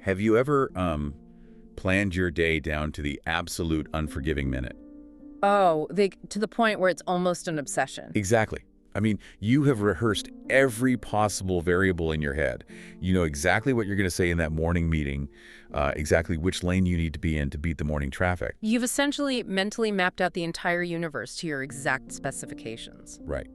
Have you ever planned your day down to the absolute unforgiving minute? Oh, to the point where it's almost an obsession. Exactly. I mean, you have rehearsed every possible variable in your head. You know exactly what you're going to say in that morning meeting, exactly which lane you need to be in to beat the morning traffic. You've essentially mentally mapped out the entire universe to your exact specifications. Right.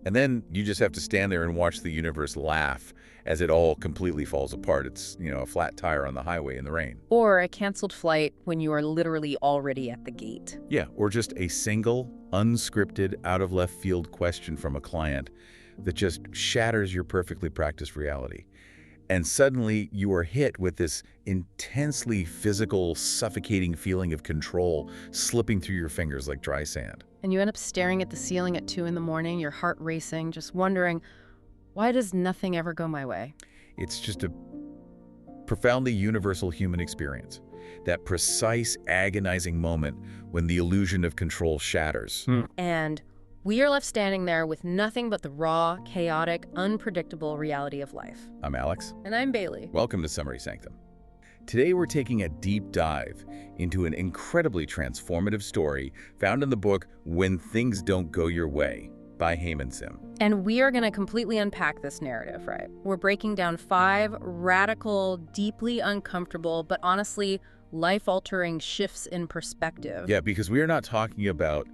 And then you just have to stand there and watch the universe laugh as it all completely falls apart. It's, a flat tire on the highway in the rain. Or a canceled flight when you are literally already at the gate. Yeah, or just a single, unscripted, out-of-left-field question from a client that just shatters your perfectly practiced reality. And suddenly you are hit with this intensely physical, suffocating feeling of control slipping through your fingers like dry sand. And you end up staring at the ceiling at 2 in the morning, your heart racing, just wondering, why does nothing ever go my way? It's just a profoundly universal human experience. That precise, agonizing moment when the illusion of control shatters. And we are left standing there with nothing but the raw, chaotic, unpredictable reality of life. I'm Alex. And I'm Bailey. Welcome to Summary Sanctum. Today we're taking a deep dive into an incredibly transformative story found in the book When Things Don't Go Your Way by Heyman Sim. And we are going to completely unpack this narrative, right? We're breaking down 5 radical, deeply uncomfortable, but honestly life-altering shifts in perspective. Yeah, because we are not talking about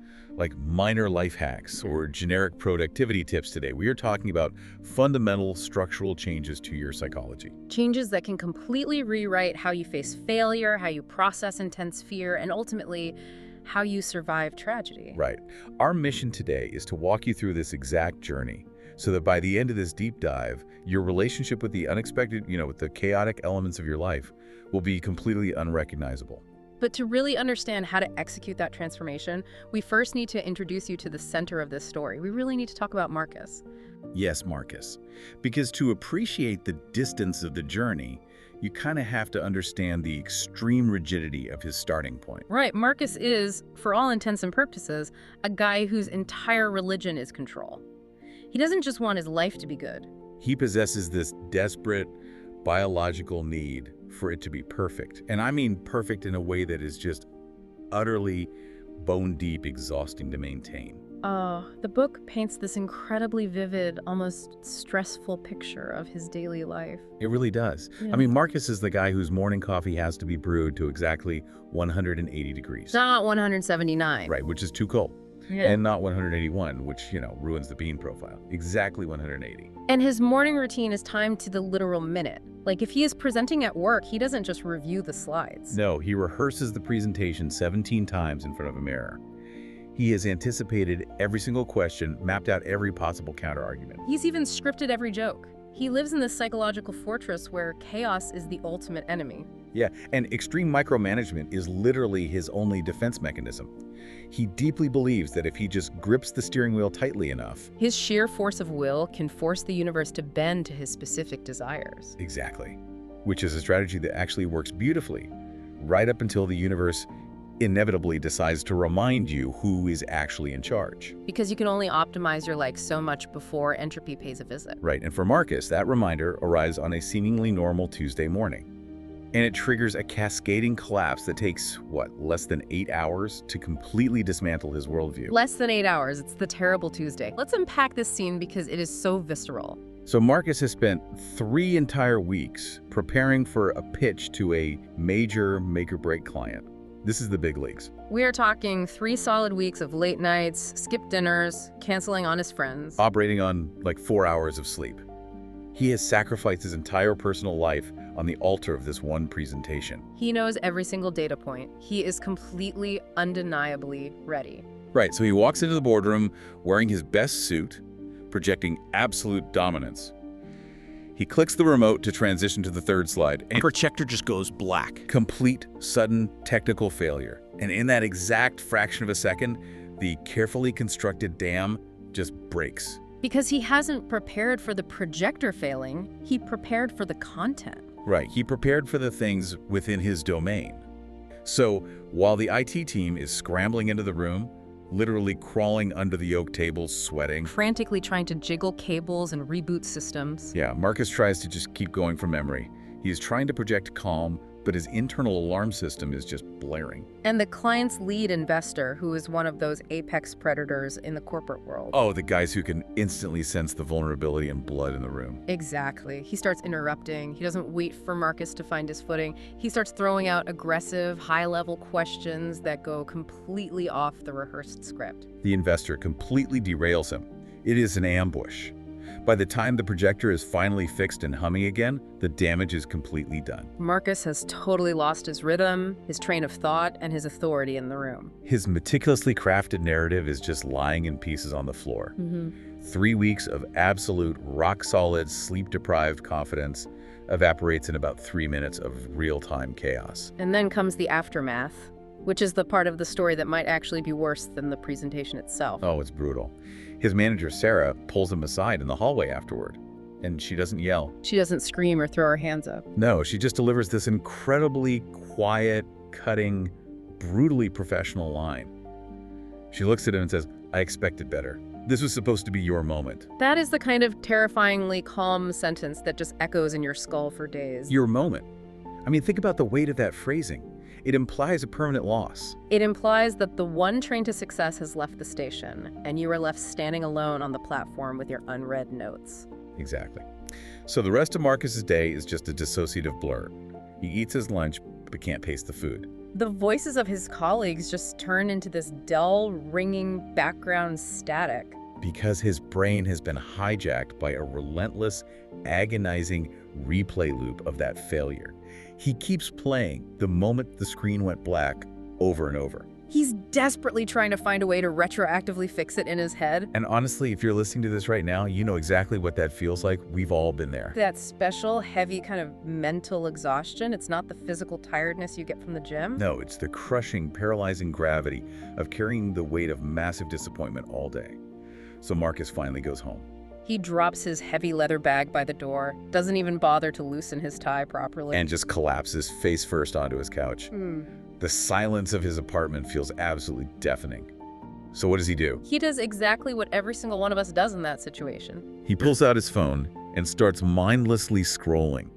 minor life hacks or generic productivity tips today. We are talking about fundamental structural changes to your psychology. Changes that can completely rewrite how you face failure, how you process intense fear, and ultimately how you survive tragedy. Right. Our mission today is to walk you through this exact journey so that by the end of this deep dive, your relationship with the unexpected, with the chaotic elements of your life will be completely unrecognizable. But to really understand how to execute that transformation, we first need to introduce you to the center of this story. We really need to talk about Marcus. Yes, Marcus. Because to appreciate the distance of the journey, you kind of have to understand the extreme rigidity of his starting point. Right. Marcus is, for all intents and purposes, a guy whose entire religion is control. He doesn't just want his life to be good. He possesses this desperate biological need for it to be perfect. And I mean perfect in a way that is just utterly bone-deep exhausting to maintain. The book paints this incredibly vivid, almost stressful picture of his daily life. It really does. Yeah. I mean, Marcus is the guy whose morning coffee has to be brewed to exactly 180 degrees. Not 179. Right, which is too cold. Yeah. And not 181, which, ruins the bean profile. Exactly 180. And his morning routine is timed to the literal minute. Like, if he is presenting at work, he doesn't just review the slides. No, he rehearses the presentation 17 times in front of a mirror. He has anticipated every single question, mapped out every possible counter-argument. He's even scripted every joke. He lives in this psychological fortress where chaos is the ultimate enemy. Yeah, and extreme micromanagement is literally his only defense mechanism. He deeply believes that if he just grips the steering wheel tightly enough... His sheer force of will can force the universe to bend to his specific desires. Exactly. Which is a strategy that actually works beautifully, right up until the universe inevitably decides to remind you who is actually in charge. Because you can only optimize your life so much before entropy pays a visit. Right, and for Marcus, that reminder arrives on a seemingly normal Tuesday morning. And it triggers a cascading collapse that takes, less than 8 hours to completely dismantle his worldview. Less than 8 hours. It's the terrible Tuesday. Let's unpack this scene because it is so visceral. So Marcus has spent 3 entire weeks preparing for a pitch to a major make-or-break client. This is the big leagues. We are talking 3 solid weeks of late nights, skipped dinners, canceling on his friends. Operating on 4 hours of sleep. He has sacrificed his entire personal life on the altar of this one presentation. He knows every single data point. He is completely, undeniably ready. Right, so he walks into the boardroom wearing his best suit, projecting absolute dominance. He clicks the remote to transition to the 3rd slide, and the projector just goes black. Complete, sudden technical failure. And in that exact fraction of a second, the carefully constructed dam just breaks. Because he hasn't prepared for the projector failing, he prepared for the content. Right, he prepared for the things within his domain. So while the IT team is scrambling into the room, literally crawling under the oak tables, sweating, frantically trying to jiggle cables and reboot systems. Yeah, Marcus tries to just keep going from memory. He's trying to project calm, but his internal alarm system is just blaring. And the client's lead investor, who is one of those apex predators in the corporate world. Oh, the guys who can instantly sense the vulnerability and blood in the room. Exactly. He starts interrupting. He doesn't wait for Marcus to find his footing. He starts throwing out aggressive, high-level questions that go completely off the rehearsed script. The investor completely derails him. It is an ambush. By the time the projector is finally fixed and humming again, the damage is completely done. Marcus has totally lost his rhythm, his train of thought, and his authority in the room. His meticulously crafted narrative is just lying in pieces on the floor. 3 weeks of absolute, rock-solid, sleep-deprived confidence evaporates in about 3 minutes of real-time chaos. And then comes the aftermath, which is the part of the story that might actually be worse than the presentation itself. Oh, it's brutal. His manager, Sarah, pulls him aside in the hallway afterward, and she doesn't yell. She doesn't scream or throw her hands up. No, she just delivers this incredibly quiet, cutting, brutally professional line. She looks at him and says, "I expected better. This was supposed to be your moment." That is the kind of terrifyingly calm sentence that just echoes in your skull for days. Your moment. I mean, think about the weight of that phrasing. It implies a permanent loss. It implies that the one train to success has left the station, and you are left standing alone on the platform with your unread notes. Exactly. So the rest of Marcus's day is just a dissociative blur. He eats his lunch, but can't taste the food. The voices of his colleagues just turn into this dull, ringing background static. Because his brain has been hijacked by a relentless, agonizing replay loop of that failure. He keeps playing the moment the screen went black over and over. He's desperately trying to find a way to retroactively fix it in his head. And honestly, if you're listening to this right now, you know exactly what that feels like. We've all been there. That special, heavy kind of mental exhaustion. It's not the physical tiredness you get from the gym. No, it's the crushing, paralyzing gravity of carrying the weight of massive disappointment all day. So Marcus finally goes home. He drops his heavy leather bag by the door, doesn't even bother to loosen his tie properly. And just collapses face first onto his couch. The silence of his apartment feels absolutely deafening. So what does he do? He does exactly what every single one of us does in that situation. He pulls out his phone and starts mindlessly scrolling.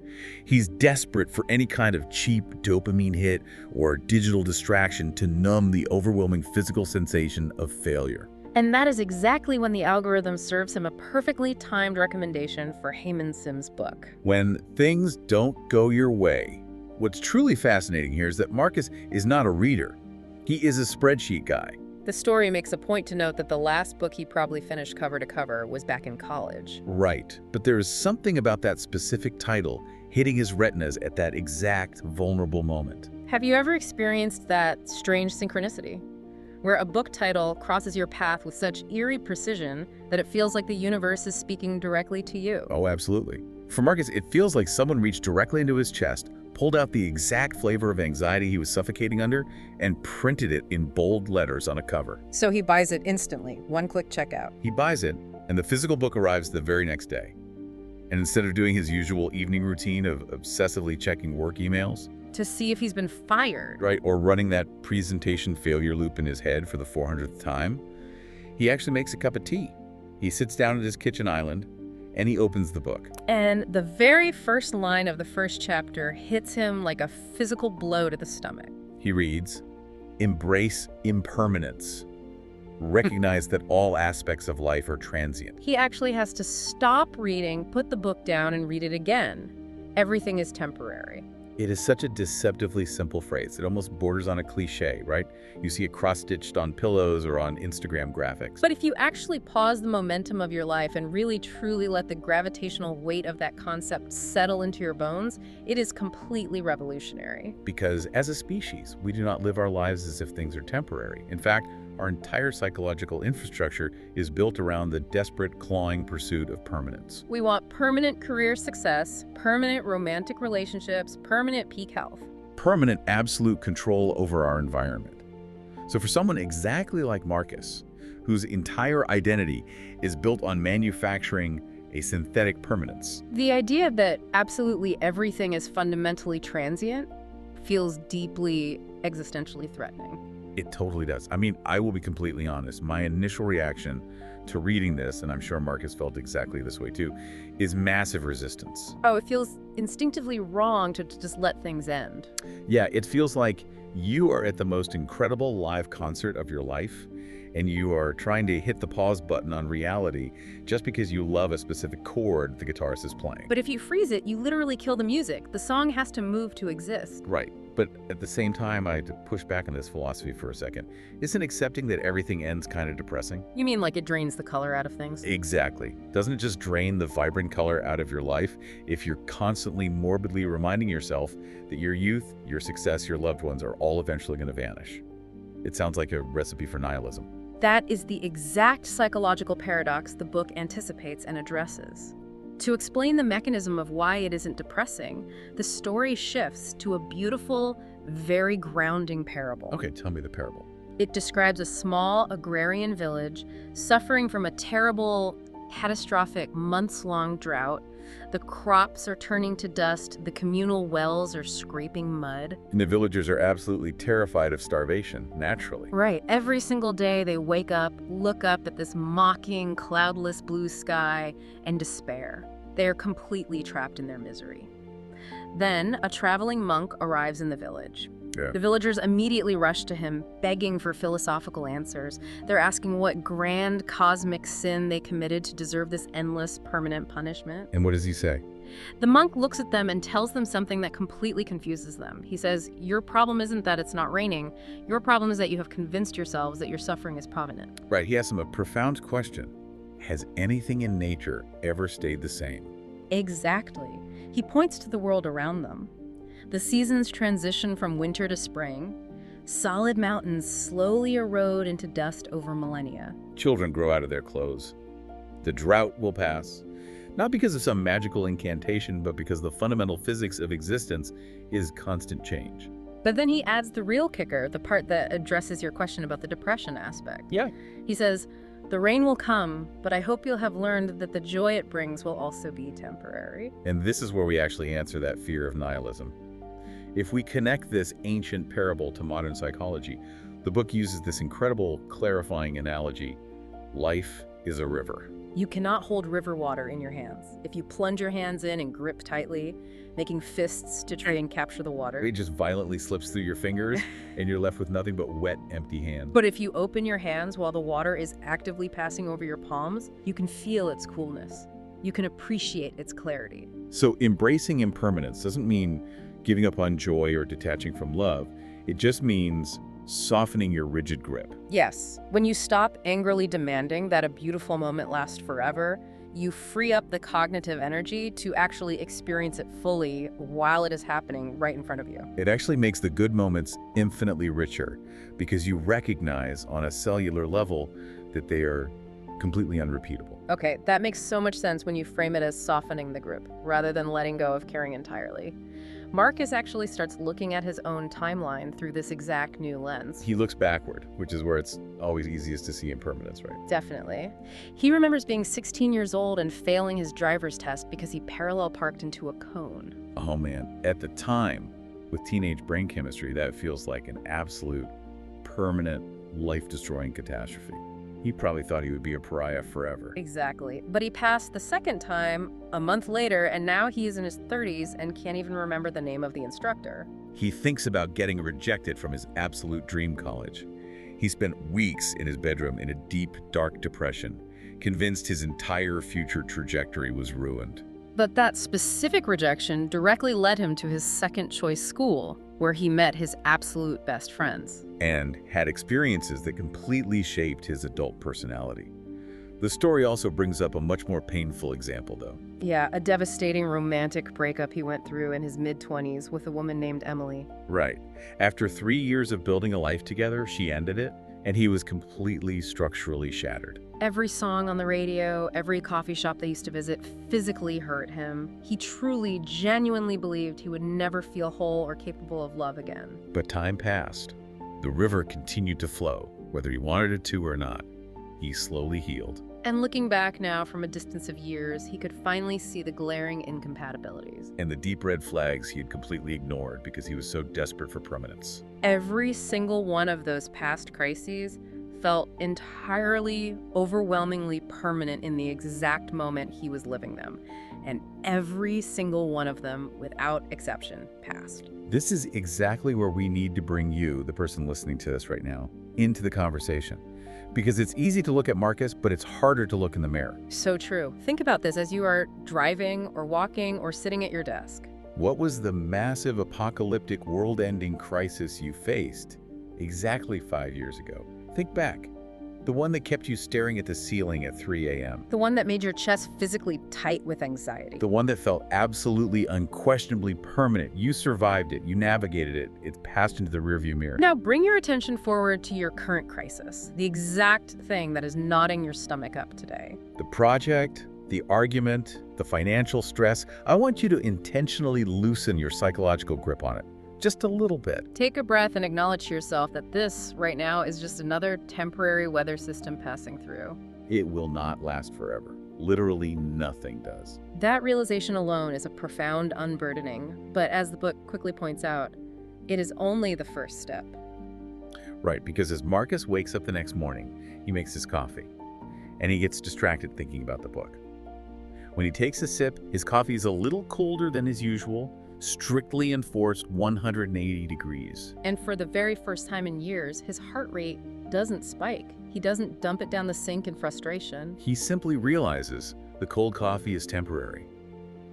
He's desperate for any kind of cheap dopamine hit or digital distraction to numb the overwhelming physical sensation of failure. And that is exactly when the algorithm serves him a perfectly timed recommendation for Heyman Sim's book. When things don't go your way, what's truly fascinating here is that Marcus is not a reader. He is a spreadsheet guy. The story makes a point to note that the last book he probably finished cover to cover was back in college. Right, but there is something about that specific title hitting his retinas at that exact vulnerable moment. Have you ever experienced that strange synchronicity, where a book title crosses your path with such eerie precision that it feels like the universe is speaking directly to you? Oh, absolutely. For Marcus, it feels like someone reached directly into his chest, pulled out the exact flavor of anxiety he was suffocating under, and printed it in bold letters on a cover. So he buys it instantly, one-click checkout. He buys it, and the physical book arrives the very next day. And instead of doing his usual evening routine of obsessively checking work emails, To see if he's been fired. right, or running that presentation failure loop in his head for the 400th time, he actually makes a cup of tea. He sits down at his kitchen island, and he opens the book. And the very first line of the first chapter hits him like a physical blow to the stomach. He reads, "Embrace impermanence. Recognize that all aspects of life are transient." He actually has to stop reading, put the book down, and read it again. Everything is temporary. It is such a deceptively simple phrase. It almost borders on a cliche, right? You see it cross-stitched on pillows or on Instagram graphics. But if you actually pause the momentum of your life and really truly let the gravitational weight of that concept settle into your bones, it is completely revolutionary. Because as a species, we do not live our lives as if things are temporary. In fact, our entire psychological infrastructure is built around the desperate, clawing pursuit of permanence. We want permanent career success, permanent romantic relationships, permanent peak health. Permanent absolute control over our environment. So for someone exactly like Marcus, whose entire identity is built on manufacturing a synthetic permanence, The idea that absolutely everything is fundamentally transient feels deeply existentially threatening. it totally does. I mean, I will be completely honest. My initial reaction to reading this, and I'm sure Mark has felt exactly this way too, is massive resistance. Oh, it feels instinctively wrong to just let things end. Yeah, it feels like you are at the most incredible live concert of your life, and you are trying to hit the pause button on reality just because you love a specific chord the guitarist is playing. But if you freeze it, you literally kill the music. The song has to move to exist. Right. But at the same time, I had to push back on this philosophy for a second. Isn't accepting that everything ends kind of depressing? You mean like it drains the color out of things? Exactly. Doesn't it just drain the vibrant color out of your life if you're constantly morbidly reminding yourself that your youth, your success, your loved ones are all eventually going to vanish? It sounds like a recipe for nihilism. That is the exact psychological paradox the book anticipates and addresses. To explain the mechanism of why it isn't depressing, the story shifts to a beautiful, very grounding parable. Okay, tell me the parable. It describes a small agrarian village suffering from a terrible, catastrophic, months-long drought. The crops are turning to dust, the communal wells are scraping mud. And the villagers are absolutely terrified of starvation, naturally. Right. Every single day they wake up, look up at this mocking, cloudless blue sky, and despair. They are completely trapped in their misery. Then, a traveling monk arrives in the village. Yeah. The villagers immediately rush to him, begging for philosophical answers. They're asking what grand cosmic sin they committed to deserve this endless, permanent punishment. And what does he say? The monk looks at them and tells them something that completely confuses them. He says, "Your problem isn't that it's not raining. Your problem is that you have convinced yourselves that your suffering is permanent." Right, he asks him a profound question. Has anything in nature ever stayed the same? Exactly. He points to the world around them. The seasons transition from winter to spring. Solid mountains slowly erode into dust over millennia. Children grow out of their clothes. The drought will pass. Not because of some magical incantation, but because the fundamental physics of existence is constant change. But then he adds the real kicker, the part that addresses your question about the depression aspect. Yeah. He says, "The rain will come, but I hope you'll have learned that the joy it brings will also be temporary." And this is where we actually answer that fear of nihilism. If we connect this ancient parable to modern psychology, the book uses this incredible clarifying analogy. Life is a river. You cannot hold river water in your hands. If you plunge your hands in and grip tightly, making fists to try and capture the water. It just violently slips through your fingers, and you're left with nothing but wet, empty hands. But if you open your hands while the water is actively passing over your palms, you can feel its coolness. You can appreciate its clarity. So embracing impermanence doesn't mean giving up on joy or detaching from love. It just means softening your rigid grip. Yes, when you stop angrily demanding that a beautiful moment last forever, you free up the cognitive energy to actually experience it fully while it is happening right in front of you. It actually makes the good moments infinitely richer because you recognize on a cellular level that they are completely unrepeatable. Okay, that makes so much sense when you frame it as softening the grip rather than letting go of caring entirely. Marcus actually starts looking at his own timeline through this exact new lens. He looks backward, which is where it's always easiest to see impermanence, right? Definitely. He remembers being 16 years old and failing his driver's test because he parallel parked into a cone. Oh man, at the time, with teenage brain chemistry, that feels like an absolute, permanent, life-destroying catastrophe. He probably thought he would be a pariah forever. Exactly. But he passed the second time a month later, and now he is in his 30s and can't even remember the name of the instructor. He thinks about getting rejected from his absolute dream college. He spent weeks in his bedroom in a deep, dark depression, convinced his entire future trajectory was ruined. But that specific rejection directly led him to his second choice school, where he met his absolute best friends. And had experiences that completely shaped his adult personality. The story also brings up a much more painful example, though. Yeah, a devastating romantic breakup he went through in his mid-20s with a woman named Emily. Right. After 3 years of building a life together, she ended it, and he was completely structurally shattered. Every song on the radio, every coffee shop they used to visit physically hurt him. He truly, genuinely believed he would never feel whole or capable of love again. But time passed. The river continued to flow, whether he wanted it to or not. He slowly healed. And looking back now from a distance of years, he could finally see the glaring incompatibilities. And the deep red flags he had completely ignored because he was so desperate for permanence. Every single one of those past crises felt entirely, overwhelmingly permanent in the exact moment he was living them. And every single one of them, without exception, passed. This is exactly where we need to bring you, the person listening to this right now, into the conversation. Because it's easy to look at Marcus, but it's harder to look in the mirror. So true. Think about this as you are driving or walking or sitting at your desk. What was the massive apocalyptic world-ending crisis you faced exactly 5 years ago? Think back. The one that kept you staring at the ceiling at 3 a.m. The one that made your chest physically tight with anxiety. The one that felt absolutely, unquestionably permanent. You survived it. You navigated it. It passed into the rearview mirror. Now bring your attention forward to your current crisis, the exact thing that is knotting your stomach up today. The project, the argument, the financial stress. I want you to intentionally loosen your psychological grip on it. Just a little bit. Take a breath and acknowledge to yourself that this, right now, is just another temporary weather system passing through. It will not last forever. Literally nothing does. That realization alone is a profound unburdening, but as the book quickly points out, it is only the first step. Right, because as Marcus wakes up the next morning, he makes his coffee, and he gets distracted thinking about the book. When he takes a sip, his coffee is a little colder than his usual, strictly enforced 180 degrees. And for the very first time in years, his heart rate doesn't spike. He doesn't dump it down the sink in frustration. He simply realizes the cold coffee is temporary.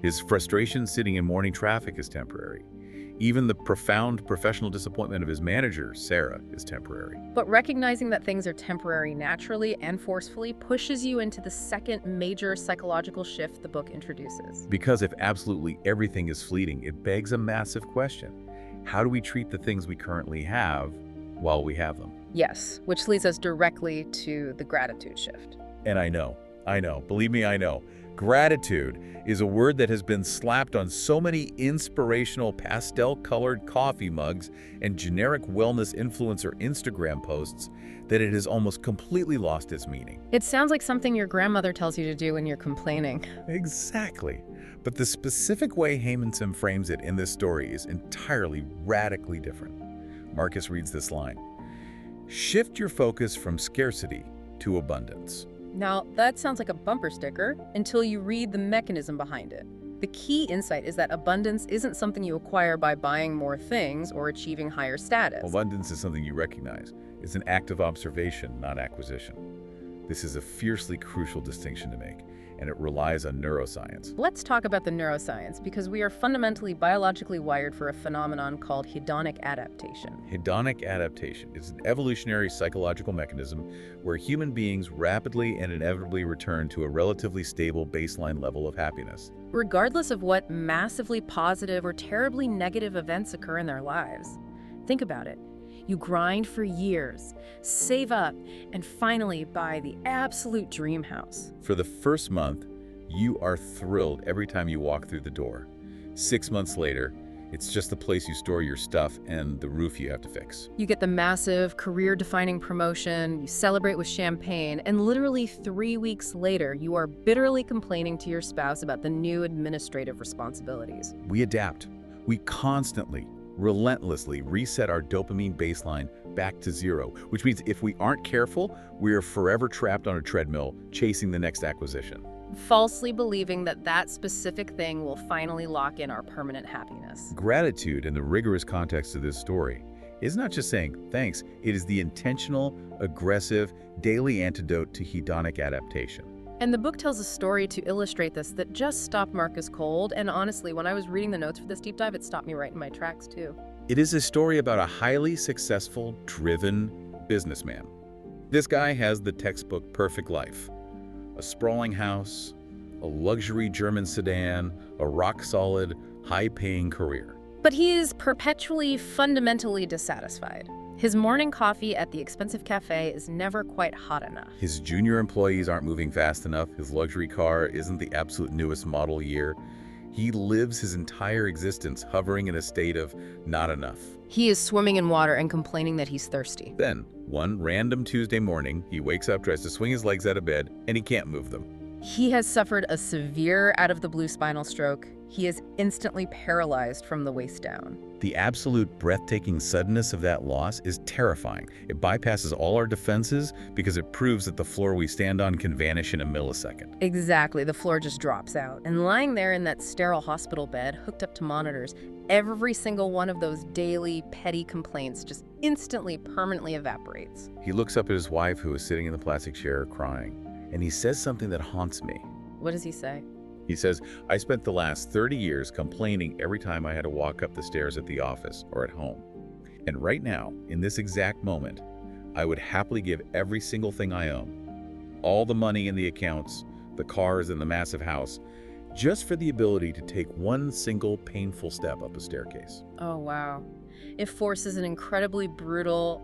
His frustration sitting in morning traffic is temporary. Even the profound professional disappointment of his manager, Sarah, is temporary. But recognizing that things are temporary naturally and forcefully pushes you into the second major psychological shift the book introduces. Because if absolutely everything is fleeting, it begs a massive question. How do we treat the things we currently have while we have them? Yes, which leads us directly to the gratitude shift. And I know, believe me, I know. Gratitude is a word that has been slapped on so many inspirational pastel-colored coffee mugs and generic wellness influencer Instagram posts that it has almost completely lost its meaning. It sounds like something your grandmother tells you to do when you're complaining. Exactly. But the specific way Haymanson frames it in this story is entirely radically different. Marcus reads this line: "Shift your focus from scarcity to abundance." Now, that sounds like a bumper sticker until you read the mechanism behind it. The key insight is that abundance isn't something you acquire by buying more things or achieving higher status. Abundance is something you recognize. It's an act of observation, not acquisition. This is a fiercely crucial distinction to make, and it relies on neuroscience. Let's talk about the neuroscience, because we are fundamentally biologically wired for a phenomenon called hedonic adaptation. Hedonic adaptation is an evolutionary psychological mechanism where human beings rapidly and inevitably return to a relatively stable baseline level of happiness. Regardless of what massively positive or terribly negative events occur in their lives. Think about it. You grind for years, save up, and finally buy the absolute dream house. For the first month, you are thrilled every time you walk through the door. 6 months later, it's just the place you store your stuff and the roof you have to fix. You get the massive, career-defining promotion, you celebrate with champagne, and literally 3 weeks later, you are bitterly complaining to your spouse about the new administrative responsibilities. We adapt. We constantly, relentlessly reset our dopamine baseline back to zero, which means if we aren't careful, we are forever trapped on a treadmill chasing the next acquisition. Falsely believing that that specific thing will finally lock in our permanent happiness. Gratitude, in the rigorous context of this story, is not just saying thanks, it is the intentional, aggressive, daily antidote to hedonic adaptation. And the book tells a story to illustrate this that just stopped Marcus cold, and honestly, when I was reading the notes for this deep dive, it stopped me right in my tracks too. It is a story about a highly successful, driven businessman. This guy has the textbook perfect life. A sprawling house, a luxury German sedan, a rock-solid, high-paying career. But he is perpetually, fundamentally dissatisfied. His morning coffee at the expensive cafe is never quite hot enough. His junior employees aren't moving fast enough. His luxury car isn't the absolute newest model year. He lives his entire existence hovering in a state of not enough. He is swimming in water and complaining that he's thirsty. Then, one random Tuesday morning, he wakes up, tries to swing his legs out of bed, and he can't move them. He has suffered a severe out-of-the-blue spinal stroke. He is instantly paralyzed from the waist down. The absolute breathtaking suddenness of that loss is terrifying. It bypasses all our defenses because it proves that the floor we stand on can vanish in a millisecond. Exactly, the floor just drops out. And lying there in that sterile hospital bed, hooked up to monitors, every single one of those daily, petty complaints just instantly, permanently evaporates. He looks up at his wife, who is sitting in the plastic chair crying, and he says something that haunts me. What does he say? He says, "I spent the last 30 years complaining every time I had to walk up the stairs at the office or at home. And right now, in this exact moment, I would happily give every single thing I own, all the money in the accounts, the cars and the massive house, just for the ability to take one single painful step up a staircase." Oh, wow. It forces an incredibly brutal,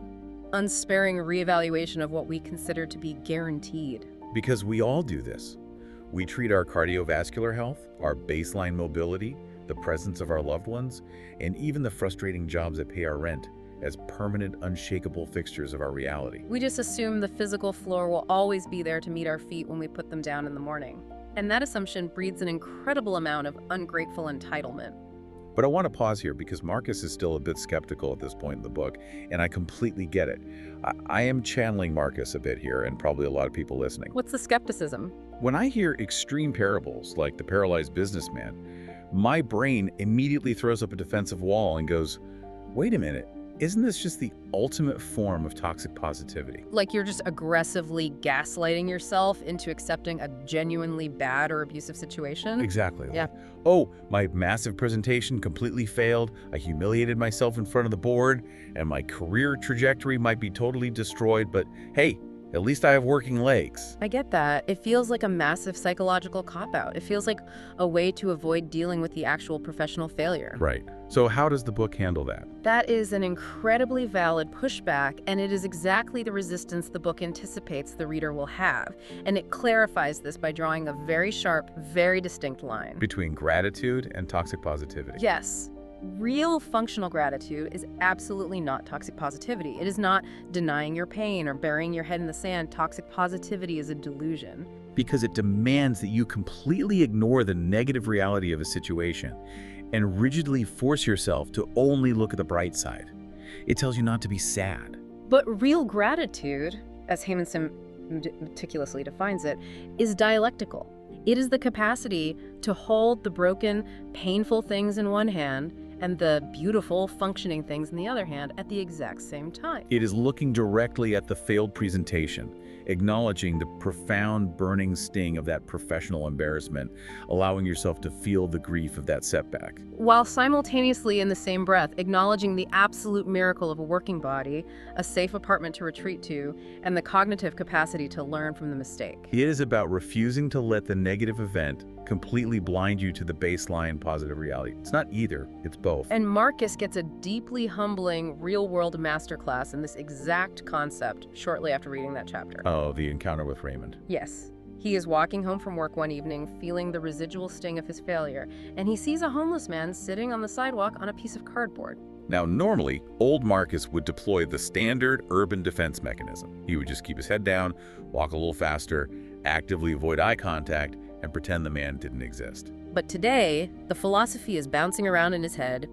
unsparing reevaluation of what we consider to be guaranteed. Because we all do this. We treat our cardiovascular health, our baseline mobility, the presence of our loved ones, and even the frustrating jobs that pay our rent as permanent, unshakable fixtures of our reality. We just assume the physical floor will always be there to meet our feet when we put them down in the morning. And that assumption breeds an incredible amount of ungrateful entitlement. But I want to pause here because Marcus is still a bit skeptical at this point in the book, and I completely get it. I am channeling Marcus a bit here, and probably a lot of people listening. What's the skepticism? When I hear extreme parables like the paralyzed businessman, my brain immediately throws up a defensive wall and goes, wait a minute, isn't this just the ultimate form of toxic positivity? Like you're just aggressively gaslighting yourself into accepting a genuinely bad or abusive situation? Exactly. Yeah. Oh, my massive presentation completely failed. I humiliated myself in front of the board, and my career trajectory might be totally destroyed, but hey, at least I have working legs. I get that. It feels like a massive psychological cop-out. It feels like a way to avoid dealing with the actual professional failure. Right. So how does the book handle that? That is an incredibly valid pushback, and it is exactly the resistance the book anticipates the reader will have. And it clarifies this by drawing a very sharp, very distinct line. Between gratitude and toxic positivity. Yes. Real functional gratitude is absolutely not toxic positivity. It is not denying your pain or burying your head in the sand. Toxic positivity is a delusion. Because it demands that you completely ignore the negative reality of a situation and rigidly force yourself to only look at the bright side. It tells you not to be sad. But real gratitude, as Heyman meticulously defines it, is dialectical. It is the capacity to hold the broken, painful things in one hand and the beautiful, functioning things in the other hand at the exact same time. It is looking directly at the failed presentation, acknowledging the profound, burning sting of that professional embarrassment, allowing yourself to feel the grief of that setback. While simultaneously, in the same breath, acknowledging the absolute miracle of a working body, a safe apartment to retreat to, and the cognitive capacity to learn from the mistake. It is about refusing to let the negative event completely blind you to the baseline positive reality. It's not either, it's both. And Marcus gets a deeply humbling, real-world masterclass in this exact concept shortly after reading that chapter. Oh, the encounter with Raymond. Yes. He is walking home from work one evening, feeling the residual sting of his failure, and he sees a homeless man sitting on the sidewalk on a piece of cardboard. Now, normally, old Marcus would deploy the standard urban defense mechanism. He would just keep his head down, walk a little faster, actively avoid eye contact, and pretend the man didn't exist. But today, the philosophy is bouncing around in his head.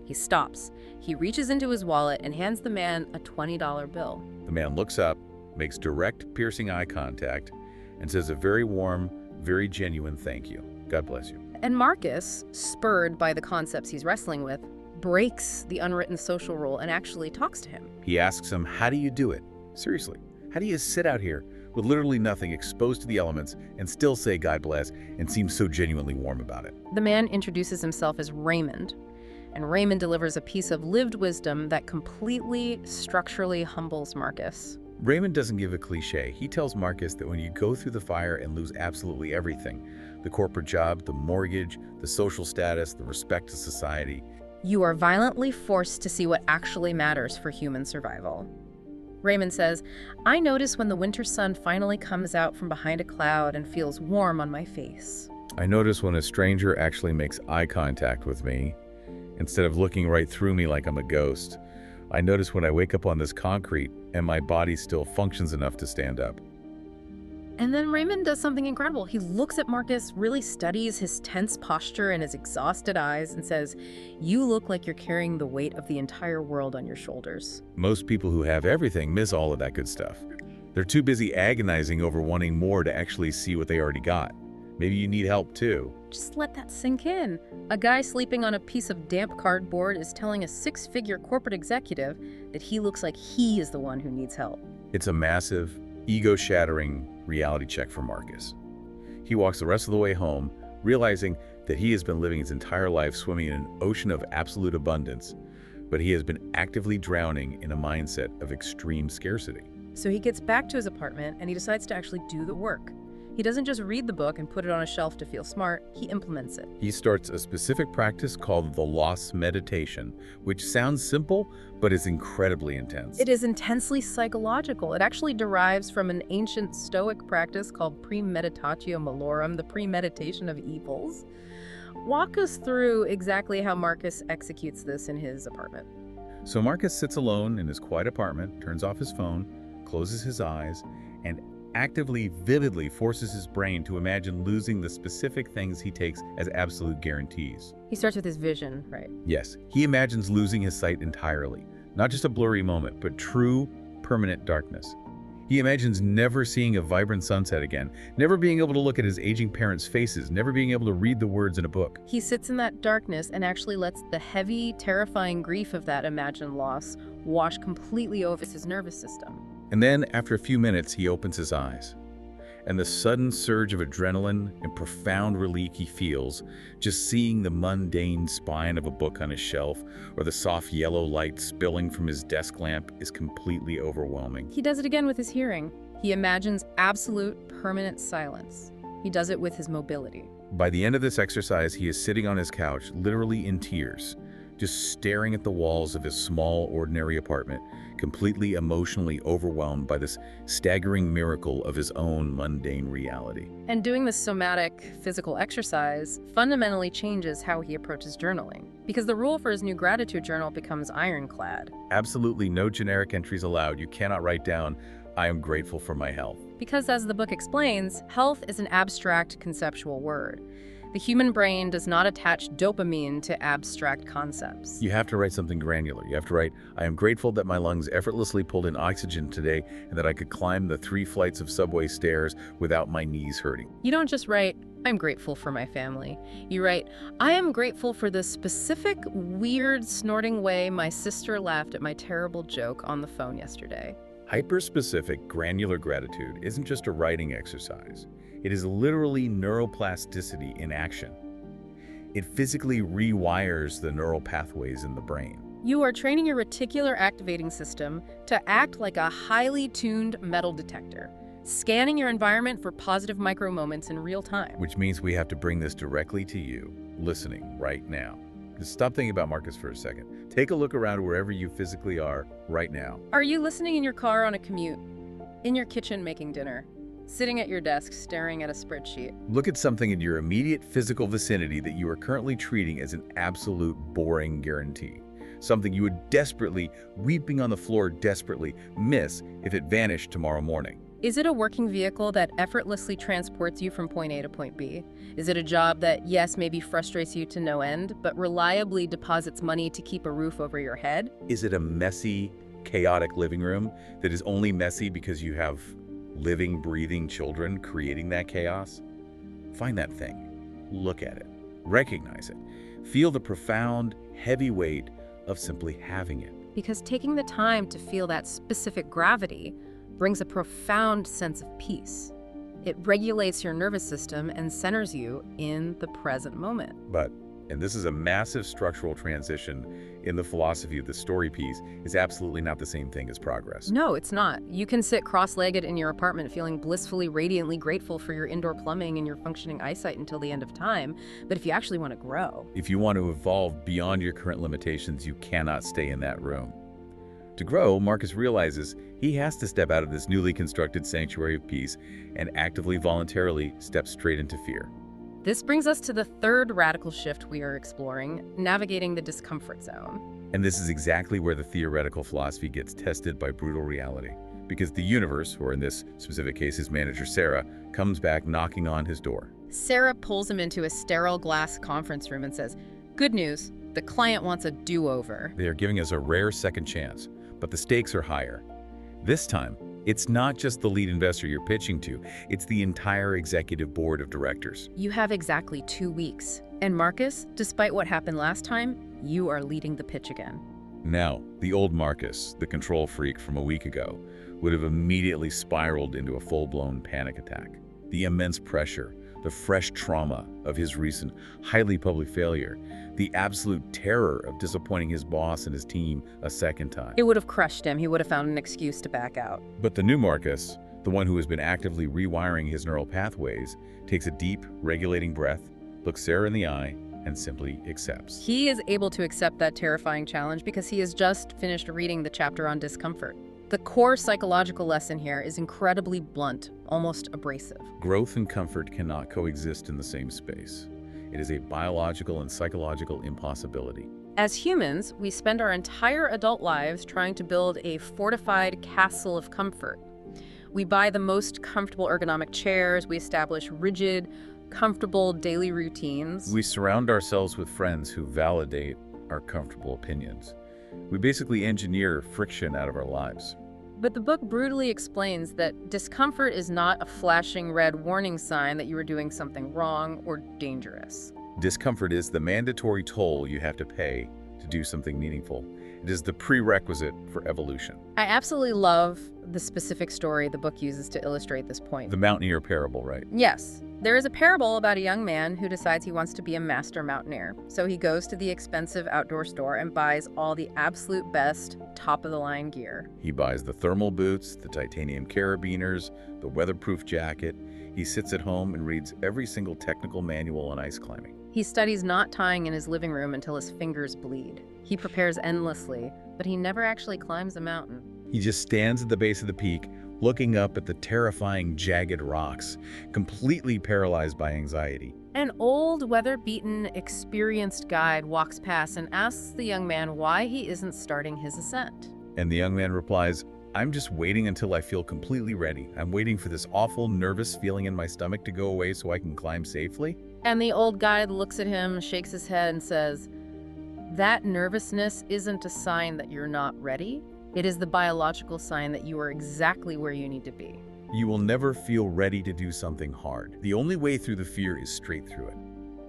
He stops. He reaches into his wallet and hands the man a $20 bill. The man looks up, makes direct, piercing eye contact, and says a very warm, very genuine thank you. God bless you. And Marcus, spurred by the concepts he's wrestling with, breaks the unwritten social rule and actually talks to him. He asks him, how do you do it? Seriously, how do you sit out here with literally nothing, exposed to the elements, and still say God bless and seem so genuinely warm about it? The man introduces himself as Raymond, and Raymond delivers a piece of lived wisdom that completely structurally humbles Marcus. Raymond doesn't give a cliche. He tells Marcus that when you go through the fire and lose absolutely everything, the corporate job, the mortgage, the social status, the respect to society, you are violently forced to see what actually matters for human survival. Raymond says, I notice when the winter sun finally comes out from behind a cloud and feels warm on my face. I notice when a stranger actually makes eye contact with me, instead of looking right through me like I'm a ghost. I notice when I wake up on this concrete and my body still functions enough to stand up. And then Raymond does something incredible. He looks at Marcus, really studies his tense posture and his exhausted eyes, and says, "You look like you're carrying the weight of the entire world on your shoulders." Most people who have everything miss all of that good stuff. They're too busy agonizing over wanting more to actually see what they already got. Maybe you need help too. Just let that sink in. A guy sleeping on a piece of damp cardboard is telling a six-figure corporate executive that he looks like he is the one who needs help. It's a massive, ego-shattering reality check for Marcus. He walks the rest of the way home, realizing that he has been living his entire life swimming in an ocean of absolute abundance, but he has been actively drowning in a mindset of extreme scarcity. So he gets back to his apartment and he decides to actually do the work. He doesn't just read the book and put it on a shelf to feel smart, he implements it. He starts a specific practice called the loss meditation, which sounds simple, but is incredibly intense. It is intensely psychological. It actually derives from an ancient Stoic practice called premeditatio malorum, the premeditation of evils. Walk us through exactly how Marcus executes this in his apartment. So Marcus sits alone in his quiet apartment, turns off his phone, closes his eyes, and actively, vividly forces his brain to imagine losing the specific things he takes as absolute guarantees. He starts with his vision, right? Yes, he imagines losing his sight entirely. Not just a blurry moment, but true, permanent darkness. He imagines never seeing a vibrant sunset again, never being able to look at his aging parents' faces, never being able to read the words in a book. He sits in that darkness and actually lets the heavy, terrifying grief of that imagined loss wash completely over his nervous system. And then, after a few minutes, he opens his eyes. And the sudden surge of adrenaline and profound relief he feels, just seeing the mundane spine of a book on his shelf or the soft yellow light spilling from his desk lamp, is completely overwhelming. He does it again with his hearing. He imagines absolute, permanent silence. He does it with his mobility. By the end of this exercise, he is sitting on his couch, literally in tears, just staring at the walls of his small, ordinary apartment, completely emotionally overwhelmed by this staggering miracle of his own mundane reality. And doing this somatic, physical exercise fundamentally changes how he approaches journaling, because the rule for his new gratitude journal becomes ironclad. Absolutely no generic entries allowed. You cannot write down, "I am grateful for my health." Because as the book explains, health is an abstract conceptual word. The human brain does not attach dopamine to abstract concepts. You have to write something granular. You have to write, "I am grateful that my lungs effortlessly pulled in oxygen today and that I could climb the 3 flights of subway stairs without my knees hurting." You don't just write, "I'm grateful for my family." You write, "I am grateful for the specific, weird, snorting way my sister laughed at my terrible joke on the phone yesterday." Hyper-specific, granular gratitude isn't just a writing exercise. It is literally neuroplasticity in action. It physically rewires the neural pathways in the brain. You are training your reticular activating system to act like a highly tuned metal detector, scanning your environment for positive micro moments in real time. Which means we have to bring this directly to you, listening right now. Just stop thinking about Marcus for a second. Take a look around wherever you physically are right now. Are you listening in your car on a commute? In your kitchen making dinner? Sitting at your desk staring at a spreadsheet? Look at something in your immediate physical vicinity that you are currently treating as an absolute boring guarantee. Something you would desperately, weeping on the floor desperately, miss if it vanished tomorrow morning. Is it a working vehicle that effortlessly transports you from point A to point B? Is it a job that, yes, maybe frustrates you to no end, but reliably deposits money to keep a roof over your head? Is it a messy, chaotic living room that is only messy because you have living, breathing children creating that chaos? Find that thing. Look at it. Recognize it. Feel the profound, heavy weight of simply having it. Because taking the time to feel that specific gravity brings a profound sense of peace. It regulates your nervous system and centers you in the present moment. But, and this is a massive structural transition in the philosophy of the story piece, is absolutely not the same thing as progress. No, it's not. You can sit cross-legged in your apartment feeling blissfully, radiantly grateful for your indoor plumbing and your functioning eyesight until the end of time. But if you actually want to grow, if you want to evolve beyond your current limitations, you cannot stay in that room. To grow, Marcus realizes he has to step out of this newly constructed sanctuary of peace and actively, voluntarily step straight into fear. This brings us to the third radical shift we are exploring, navigating the discomfort zone. And this is exactly where the theoretical philosophy gets tested by brutal reality. because the universe, or in this specific case his manager Sarah, comes back knocking on his door. Sarah pulls him into a sterile glass conference room and says, "Good news, the client wants a do-over." They are giving us a rare second chance, but the stakes are higher. This time, it's not just the lead investor you're pitching to, it's the entire executive board of directors. You have exactly 2 weeks. And Marcus, despite what happened last time, you are leading the pitch again. Now, the old Marcus, the control freak from a week ago, would have immediately spiraled into a full-blown panic attack. The immense pressure, the fresh trauma of his recent, highly public failure, the absolute terror of disappointing his boss and his team a second time. It would have crushed him. He would have found an excuse to back out. But the new Marcus, the one who has been actively rewiring his neural pathways, takes a deep, regulating breath, looks Sarah in the eye, and simply accepts. He is able to accept that terrifying challenge because he has just finished reading the chapter on discomfort. The core psychological lesson here is incredibly blunt, almost abrasive. Growth and comfort cannot coexist in the same space. It is a biological and psychological impossibility. As humans, we spend our entire adult lives trying to build a fortified castle of comfort. We buy the most comfortable ergonomic chairs, we establish rigid, comfortable daily routines. We surround ourselves with friends who validate our comfortable opinions. We basically engineer friction out of our lives. But the book brutally explains that discomfort is not a flashing red warning sign that you are doing something wrong or dangerous. Discomfort is the mandatory toll you have to pay to do something meaningful. It is the prerequisite for evolution. I absolutely love the specific story the book uses to illustrate this point. The mountaineer parable, right? Yes. There is a parable about a young man who decides he wants to be a master mountaineer. So he goes to the expensive outdoor store and buys all the absolute best, top-of-the-line gear. He buys the thermal boots, the titanium carabiners, the weatherproof jacket. He sits at home and reads every single technical manual on ice climbing. He studies knot tying in his living room until his fingers bleed. He prepares endlessly, but he never actually climbs a mountain. He just stands at the base of the peak, looking up at the terrifying, jagged rocks, completely paralyzed by anxiety. An old, weather-beaten, experienced guide walks past and asks the young man why he isn't starting his ascent. And the young man replies, "I'm just waiting until I feel completely ready. I'm waiting for this awful, nervous feeling in my stomach to go away so I can climb safely." And the old guide looks at him, shakes his head, and says, "That nervousness isn't a sign that you're not ready. It is the biological sign that you are exactly where you need to be." You will never feel ready to do something hard. The only way through the fear is straight through it.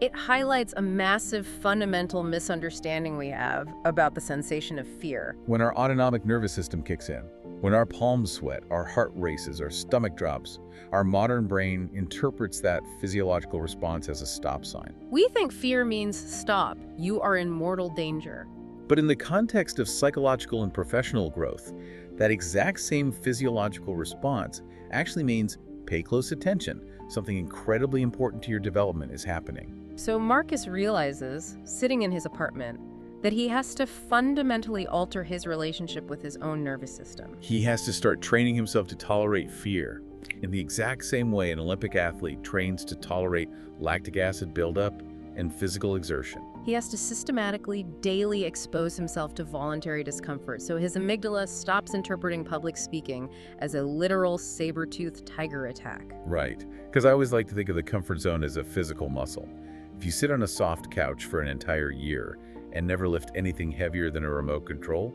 It highlights a massive fundamental misunderstanding we have about the sensation of fear. When our autonomic nervous system kicks in, when our palms sweat, our heart races, our stomach drops, our modern brain interprets that physiological response as a stop sign. We think fear means stop, you are in mortal danger. But in the context of psychological and professional growth, that exact same physiological response actually means pay close attention. Something incredibly important to your development is happening. So Marcus realizes, sitting in his apartment, that he has to fundamentally alter his relationship with his own nervous system. He has to start training himself to tolerate fear in the exact same way an Olympic athlete trains to tolerate lactic acid buildup and physical exertion. He has to systematically, daily expose himself to voluntary discomfort so his amygdala stops interpreting public speaking as a literal saber-toothed tiger attack. Right, because I always like to think of the comfort zone as a physical muscle. If you sit on a soft couch for an entire year and never lift anything heavier than a remote control,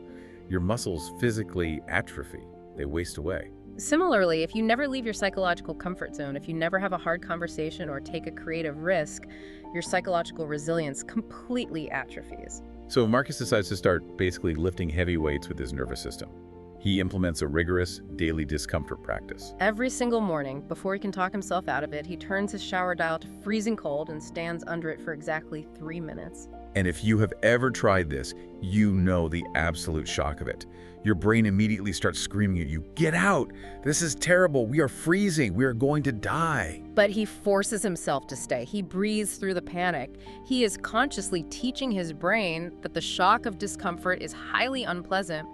your muscles physically atrophy. They waste away. Similarly, if you never leave your psychological comfort zone, if you never have a hard conversation or take a creative risk, your psychological resilience completely atrophies. So Marcus decides to start basically lifting heavy weights with his nervous system. He implements a rigorous daily discomfort practice. Every single morning, before he can talk himself out of it, he turns his shower dial to freezing cold and stands under it for exactly 3 minutes. And if you have ever tried this, you know the absolute shock of it. Your brain immediately starts screaming at you, "Get out! This is terrible! We are freezing! We are going to die!" But he forces himself to stay. He breathes through the panic. He is consciously teaching his brain that the shock of discomfort is highly unpleasant,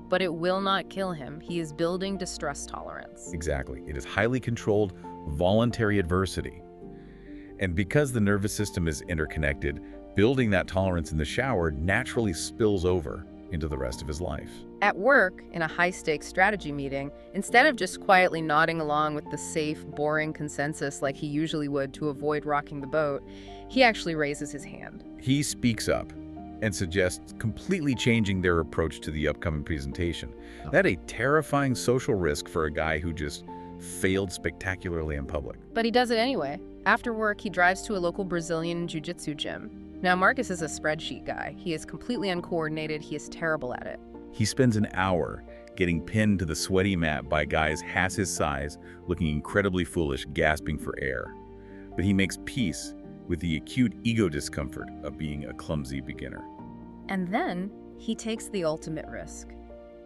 but it will not kill him. He is building distress tolerance. Exactly. It is highly controlled, voluntary adversity. And because the nervous system is interconnected, building that tolerance in the shower naturally spills over into the rest of his life. At work, in a high-stakes strategy meeting, instead of just quietly nodding along with the safe, boring consensus like he usually would to avoid rocking the boat, he actually raises his hand. He speaks up and suggests completely changing their approach to the upcoming presentation. That's a terrifying social risk for a guy who just failed spectacularly in public. But he does it anyway. After work, he drives to a local Brazilian jiu-jitsu gym. Now, Marcus is a spreadsheet guy. He is completely uncoordinated. He is terrible at it. He spends an hour getting pinned to the sweaty mat by guys half his size, looking incredibly foolish, gasping for air. But he makes peace with the acute ego discomfort of being a clumsy beginner. And then he takes the ultimate risk.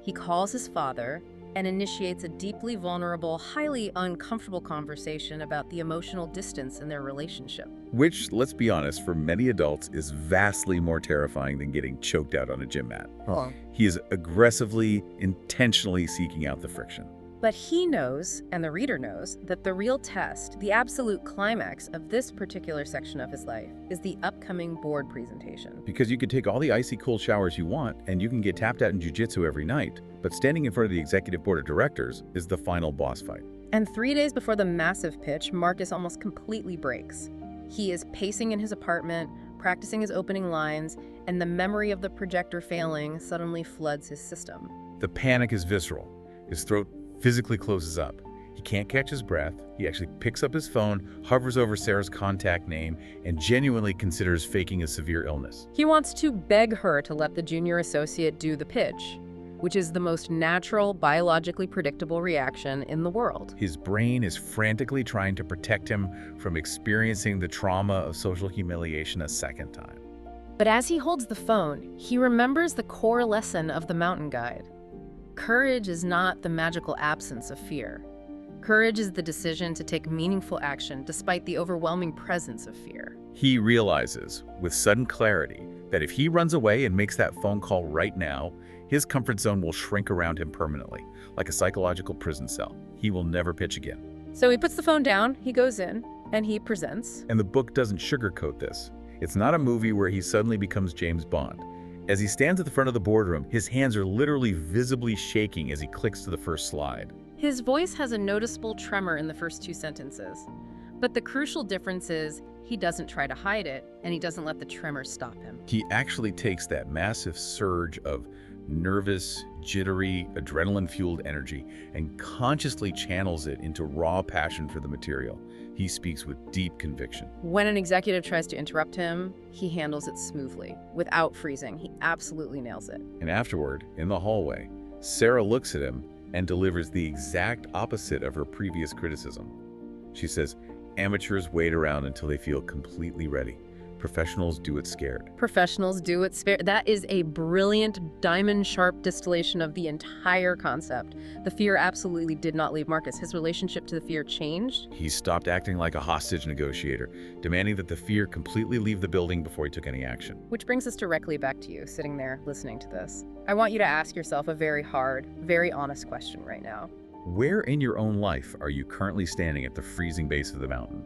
He calls his father and initiates a deeply vulnerable, highly uncomfortable conversation about the emotional distance in their relationship. Which, let's be honest, for many adults is vastly more terrifying than getting choked out on a gym mat. He is aggressively, intentionally seeking out the friction. But he knows, and the reader knows, that the real test, the absolute climax of this particular section of his life, is the upcoming board presentation. Because you could take all the icy cold showers you want, and you can get tapped out in jiu-jitsu every night, but standing in front of the executive board of directors is the final boss fight. And 3 days before the massive pitch, Marcus almost completely breaks. He is pacing in his apartment, practicing his opening lines, and the memory of the projector failing suddenly floods his system. The panic is visceral. His throat physically closes up. He can't catch his breath. He actually picks up his phone, hovers over Sarah's contact name, and genuinely considers faking a severe illness. He wants to beg her to let the junior associate do the pitch, which is the most natural, biologically predictable reaction in the world. His brain is frantically trying to protect him from experiencing the trauma of social humiliation a second time. But as he holds the phone, he remembers the core lesson of the mountain guide. Courage is not the magical absence of fear. Courage is the decision to take meaningful action despite the overwhelming presence of fear. He realizes, with sudden clarity, that if he runs away and makes that phone call right now, his comfort zone will shrink around him permanently, like a psychological prison cell. He will never pitch again. So he puts the phone down, he goes in, and he presents. And the book doesn't sugarcoat this. It's not a movie where he suddenly becomes James Bond. As he stands at the front of the boardroom, his hands are literally visibly shaking as he clicks to the first slide. His voice has a noticeable tremor in the first 2 sentences. But the crucial difference is he doesn't try to hide it, and he doesn't let the tremor stop him. He actually takes that massive surge of nervous, jittery, adrenaline-fueled energy and consciously channels it into raw passion for the material. He speaks with deep conviction. When an executive tries to interrupt him, he handles it smoothly, without freezing. He absolutely nails it. And afterward, in the hallway, Sarah looks at him and delivers the exact opposite of her previous criticism. She says, "Amateurs wait around until they feel completely ready. Professionals do it scared." Professionals do it scared. That is a brilliant, diamond-sharp distillation of the entire concept. The fear absolutely did not leave Marcus. His relationship to the fear changed. He stopped acting like a hostage negotiator, demanding that the fear completely leave the building before he took any action. Which brings us directly back to you, sitting there listening to this. I want you to ask yourself a very hard, very honest question right now. Where in your own life are you currently standing at the freezing base of the mountain,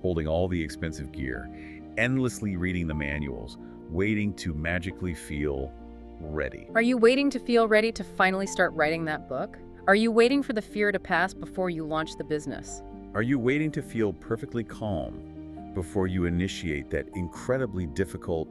holding all the expensive gear, endlessly reading the manuals, waiting to magically feel ready? Are you waiting to feel ready to finally start writing that book? Are you waiting for the fear to pass before you launch the business? Are you waiting to feel perfectly calm before you initiate that incredibly difficult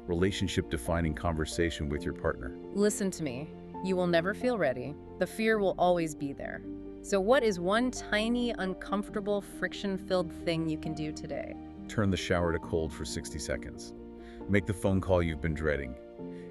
relationship-defining conversation with your partner? Listen to me. You will never feel ready. The fear will always be there. So what is one tiny, uncomfortable, friction-filled thing you can do today? Turn the shower to cold for 60 seconds. Make the phone call you've been dreading.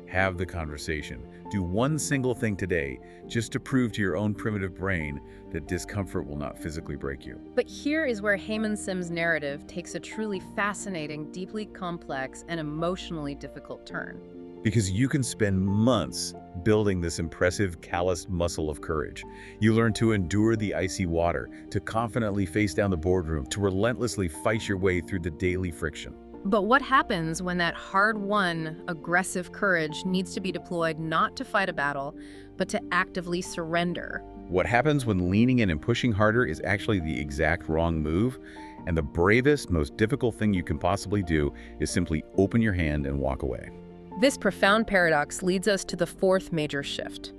Have the conversation. Do one single thing today just to prove to your own primitive brain that discomfort will not physically break you. But here is where Heyman Sim's narrative takes a truly fascinating, deeply complex, and emotionally difficult turn. Because you can spend months building this impressive, calloused muscle of courage. You learn to endure the icy water, to confidently face down the boardroom, to relentlessly fight your way through the daily friction. But what happens when that hard-won, aggressive courage needs to be deployed not to fight a battle, but to actively surrender? What happens when leaning in and pushing harder is actually the exact wrong move, and the bravest, most difficult thing you can possibly do is simply open your hand and walk away. This profound paradox leads us to the fourth major shift,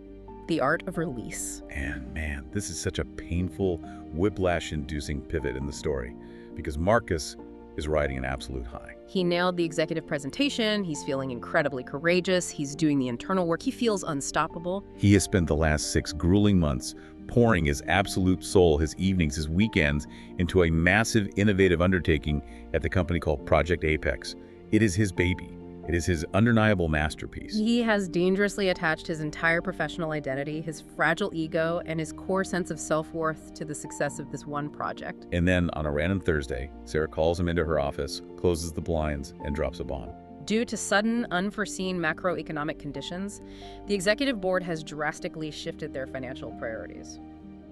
the art of release. And man, this is such a painful, whiplash-inducing pivot in the story, because Marcus is riding an absolute high. He nailed the executive presentation, he's feeling incredibly courageous, he's doing the internal work, he feels unstoppable. He has spent the last 6 grueling months pouring his absolute soul, his evenings, his weekends, into a massive, innovative undertaking at the company called Project Apex. It is his baby. It is his undeniable masterpiece. He has dangerously attached his entire professional identity, his fragile ego, and his core sense of self-worth to the success of this one project. And then, on a random Thursday, Sarah calls him into her office, closes the blinds, and drops a bomb. Due to sudden, unforeseen macroeconomic conditions, the executive board has drastically shifted their financial priorities.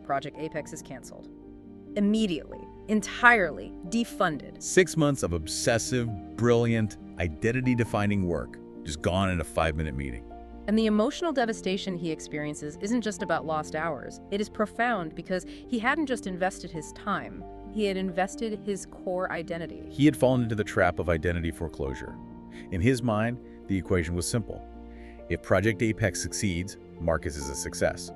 Project Apex is canceled. Immediately, entirely defunded. 6 months of obsessive, brilliant, identity-defining work, just gone in a 5-minute meeting. And the emotional devastation he experiences isn't just about lost hours. It is profound because he hadn't just invested his time, he had invested his core identity. He had fallen into the trap of identity foreclosure. In his mind, the equation was simple. If Project Apex succeeds, Marcus is a success.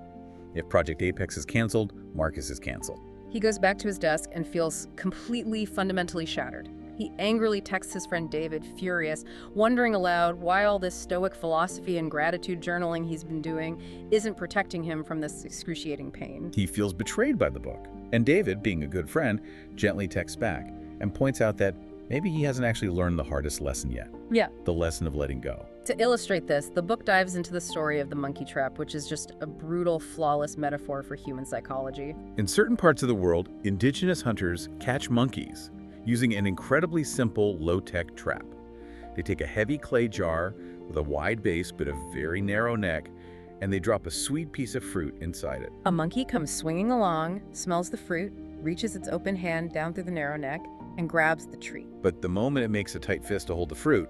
If Project Apex is canceled, Marcus is canceled. He goes back to his desk and feels completely, fundamentally shattered. He angrily texts his friend David, furious, wondering aloud why all this stoic philosophy and gratitude journaling he's been doing isn't protecting him from this excruciating pain. He feels betrayed by the book. And David, being a good friend, gently texts back and points out that maybe he hasn't actually learned the hardest lesson yet. Yeah. The lesson of letting go. To illustrate this, the book dives into the story of the monkey trap, which is just a brutal, flawless metaphor for human psychology. In certain parts of the world, indigenous hunters catch monkeys using an incredibly simple, low-tech trap. They take a heavy clay jar with a wide base but a very narrow neck, and they drop a sweet piece of fruit inside it. A monkey comes swinging along, smells the fruit, reaches its open hand down through the narrow neck, and grabs the treat. But the moment it makes a tight fist to hold the fruit,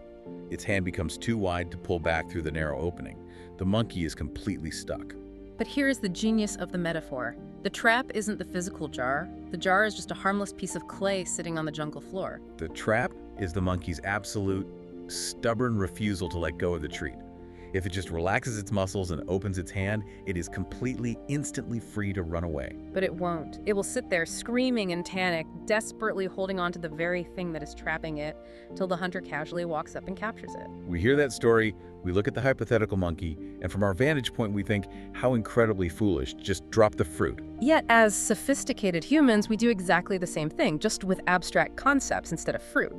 its hand becomes too wide to pull back through the narrow opening. The monkey is completely stuck. But here's the genius of the metaphor. The trap isn't the physical jar. The jar is just a harmless piece of clay sitting on the jungle floor. The trap is the monkey's absolute, stubborn refusal to let go of the treat. If it just relaxes its muscles and opens its hand, it is completely, instantly free to run away. But it won't. It will sit there screaming in panic, desperately holding on to the very thing that is trapping it, till the hunter casually walks up and captures it. We hear that story, we look at the hypothetical monkey, and from our vantage point we think, how incredibly foolish, just drop the fruit. Yet, as sophisticated humans, we do exactly the same thing, just with abstract concepts instead of fruit.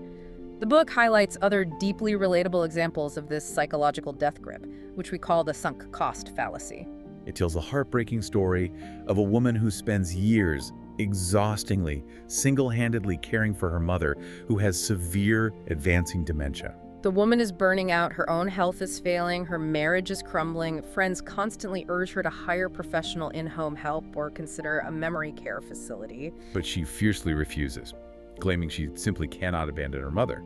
The book highlights other deeply relatable examples of this psychological death grip, which we call the sunk cost fallacy. It tells a heartbreaking story of a woman who spends years, exhaustingly, single-handedly caring for her mother, who has severe advancing dementia. The woman is burning out, her own health is failing, her marriage is crumbling, friends constantly urge her to hire professional in-home help or consider a memory care facility. But she fiercely refuses, claiming she simply cannot abandon her mother.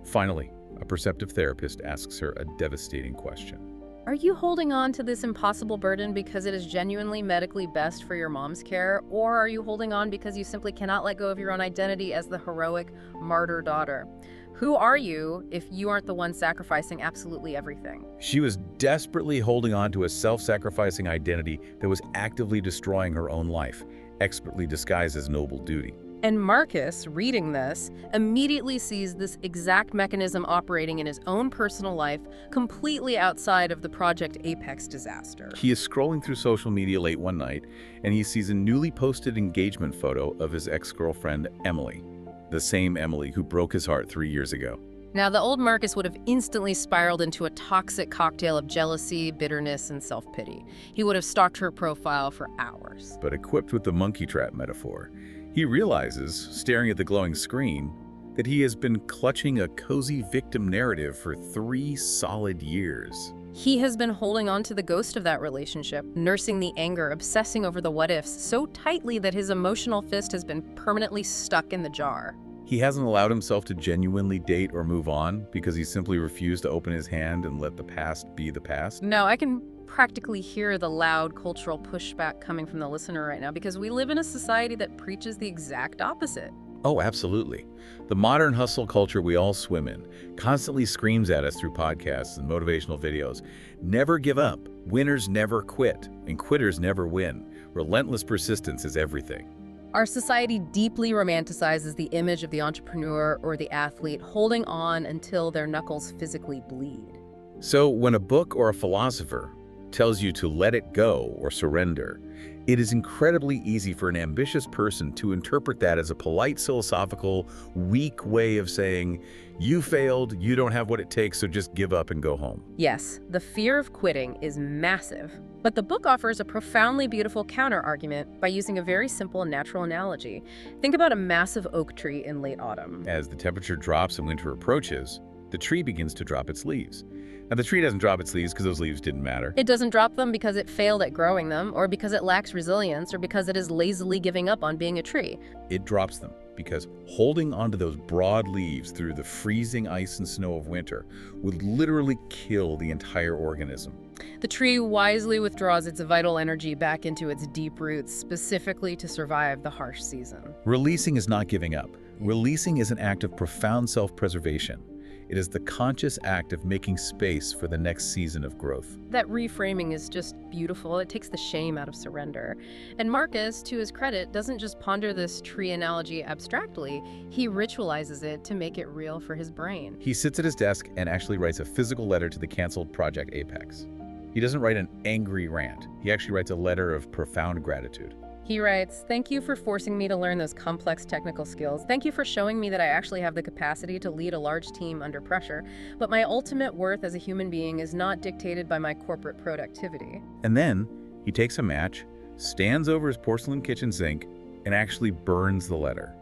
Finally, a perceptive therapist asks her a devastating question. Are you holding on to this impossible burden because it is genuinely medically best for your mom's care, or are you holding on because you simply cannot let go of your own identity as the heroic martyr daughter? Who are you if you aren't the one sacrificing absolutely everything? She was desperately holding on to a self-sacrificing identity that was actively destroying her own life, expertly disguised as noble duty. And Marcus, reading this, immediately sees this exact mechanism operating in his own personal life, completely outside of the Project Apex disaster. He is scrolling through social media late one night, and he sees a newly posted engagement photo of his ex-girlfriend, Emily. The same Emily who broke his heart 3 years ago. Now, the old Marcus would have instantly spiraled into a toxic cocktail of jealousy, bitterness, and self-pity. He would have stalked her profile for hours. But equipped with the monkey trap metaphor, he realizes, staring at the glowing screen, that he has been clutching a cozy victim narrative for 3 solid years. He has been holding on to the ghost of that relationship, nursing the anger, obsessing over the what-ifs so tightly that his emotional fist has been permanently stuck in the jar. He hasn't allowed himself to genuinely date or move on because he simply refused to open his hand and let the past be the past. No, I can practically hear the loud cultural pushback coming from the listener right now because we live in a society that preaches the exact opposite. Oh, absolutely. The modern hustle culture we all swim in constantly screams at us through podcasts and motivational videos. Never give up. Winners never quit, and quitters never win. Relentless persistence is everything. Our society deeply romanticizes the image of the entrepreneur or the athlete holding on until their knuckles physically bleed. So when a book or a philosopher tells you to let it go or surrender, it is incredibly easy for an ambitious person to interpret that as a polite, philosophical, weak way of saying, you failed, you don't have what it takes, so just give up and go home. Yes, the fear of quitting is massive. But the book offers a profoundly beautiful counter-argument by using a very simple and natural analogy. Think about a massive oak tree in late autumn. As the temperature drops and winter approaches, the tree begins to drop its leaves. Now, the tree doesn't drop its leaves because those leaves didn't matter. It doesn't drop them because it failed at growing them, or because it lacks resilience, or because it is lazily giving up on being a tree. It drops them because holding onto those broad leaves through the freezing ice and snow of winter would literally kill the entire organism. The tree wisely withdraws its vital energy back into its deep roots, specifically to survive the harsh season. Releasing is not giving up. Releasing is an act of profound self-preservation. It is the conscious act of making space for the next season of growth. That reframing is just beautiful. It takes the shame out of surrender. And Marcus, to his credit, doesn't just ponder this tree analogy abstractly. He ritualizes it to make it real for his brain. He sits at his desk and actually writes a physical letter to the canceled Project Apex. He doesn't write an angry rant. He actually writes a letter of profound gratitude. He writes, "Thank you for forcing me to learn those complex technical skills. Thank you for showing me that I actually have the capacity to lead a large team under pressure. But my ultimate worth as a human being is not dictated by my corporate productivity." And then he takes a match, stands over his porcelain kitchen sink, and actually burns the letter.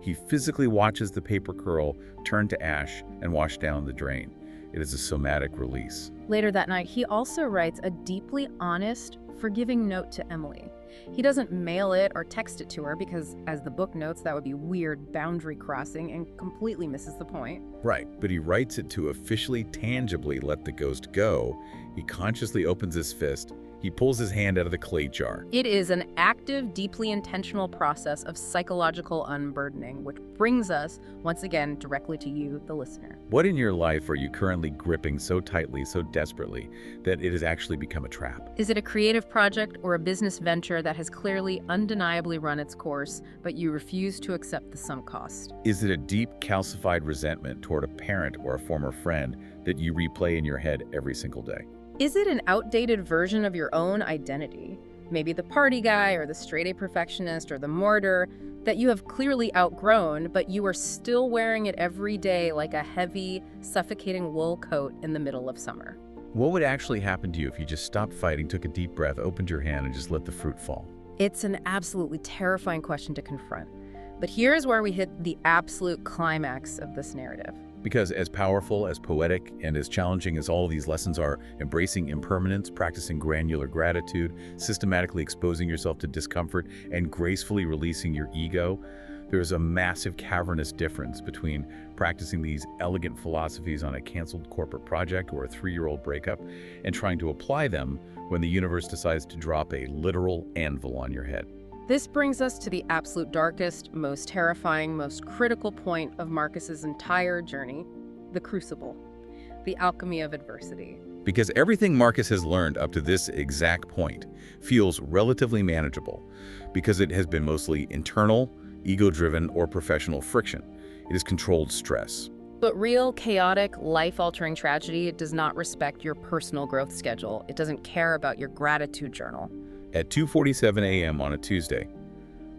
He physically watches the paper curl turn to ash and wash down the drain. It is a somatic release. Later that night, he also writes a deeply honest, forgiving note to Emily. He doesn't mail it or text it to her because, as the book notes, that would be weird boundary crossing and completely misses the point. Right, but he writes it to officially, tangibly let the ghost go. He consciously opens his fist. He pulls his hand out of the clay jar. It is an active, deeply intentional process of psychological unburdening, which brings us, once again, directly to you, the listener. What in your life are you currently gripping so tightly, so desperately, that it has actually become a trap? Is it a creative project or a business venture that has clearly, undeniably run its course, but you refuse to accept the sunk cost? Is it a deep, calcified resentment toward a parent or a former friend that you replay in your head every single day? Is it an outdated version of your own identity? Maybe the party guy or the straight-A perfectionist or the martyr that you have clearly outgrown, but you are still wearing it every day like a heavy, suffocating wool coat in the middle of summer. What would actually happen to you if you just stopped fighting, took a deep breath, opened your hand, and just let the fruit fall? It's an absolutely terrifying question to confront. But here's where we hit the absolute climax of this narrative. Because as powerful, as poetic, and as challenging as all of these lessons are, embracing impermanence, practicing granular gratitude, systematically exposing yourself to discomfort, and gracefully releasing your ego, there's a massive cavernous difference between practicing these elegant philosophies on a canceled corporate project or a 3-year-old breakup and trying to apply them when the universe decides to drop a literal anvil on your head. This brings us to the absolute darkest, most terrifying, most critical point of Marcus's entire journey, the crucible, the alchemy of adversity. Because everything Marcus has learned up to this exact point feels relatively manageable, because it has been mostly internal, ego-driven, or professional friction. It is controlled stress. But real, chaotic, life-altering tragedy does not respect your personal growth schedule. It doesn't care about your gratitude journal. At 2:47 a.m. on a Tuesday,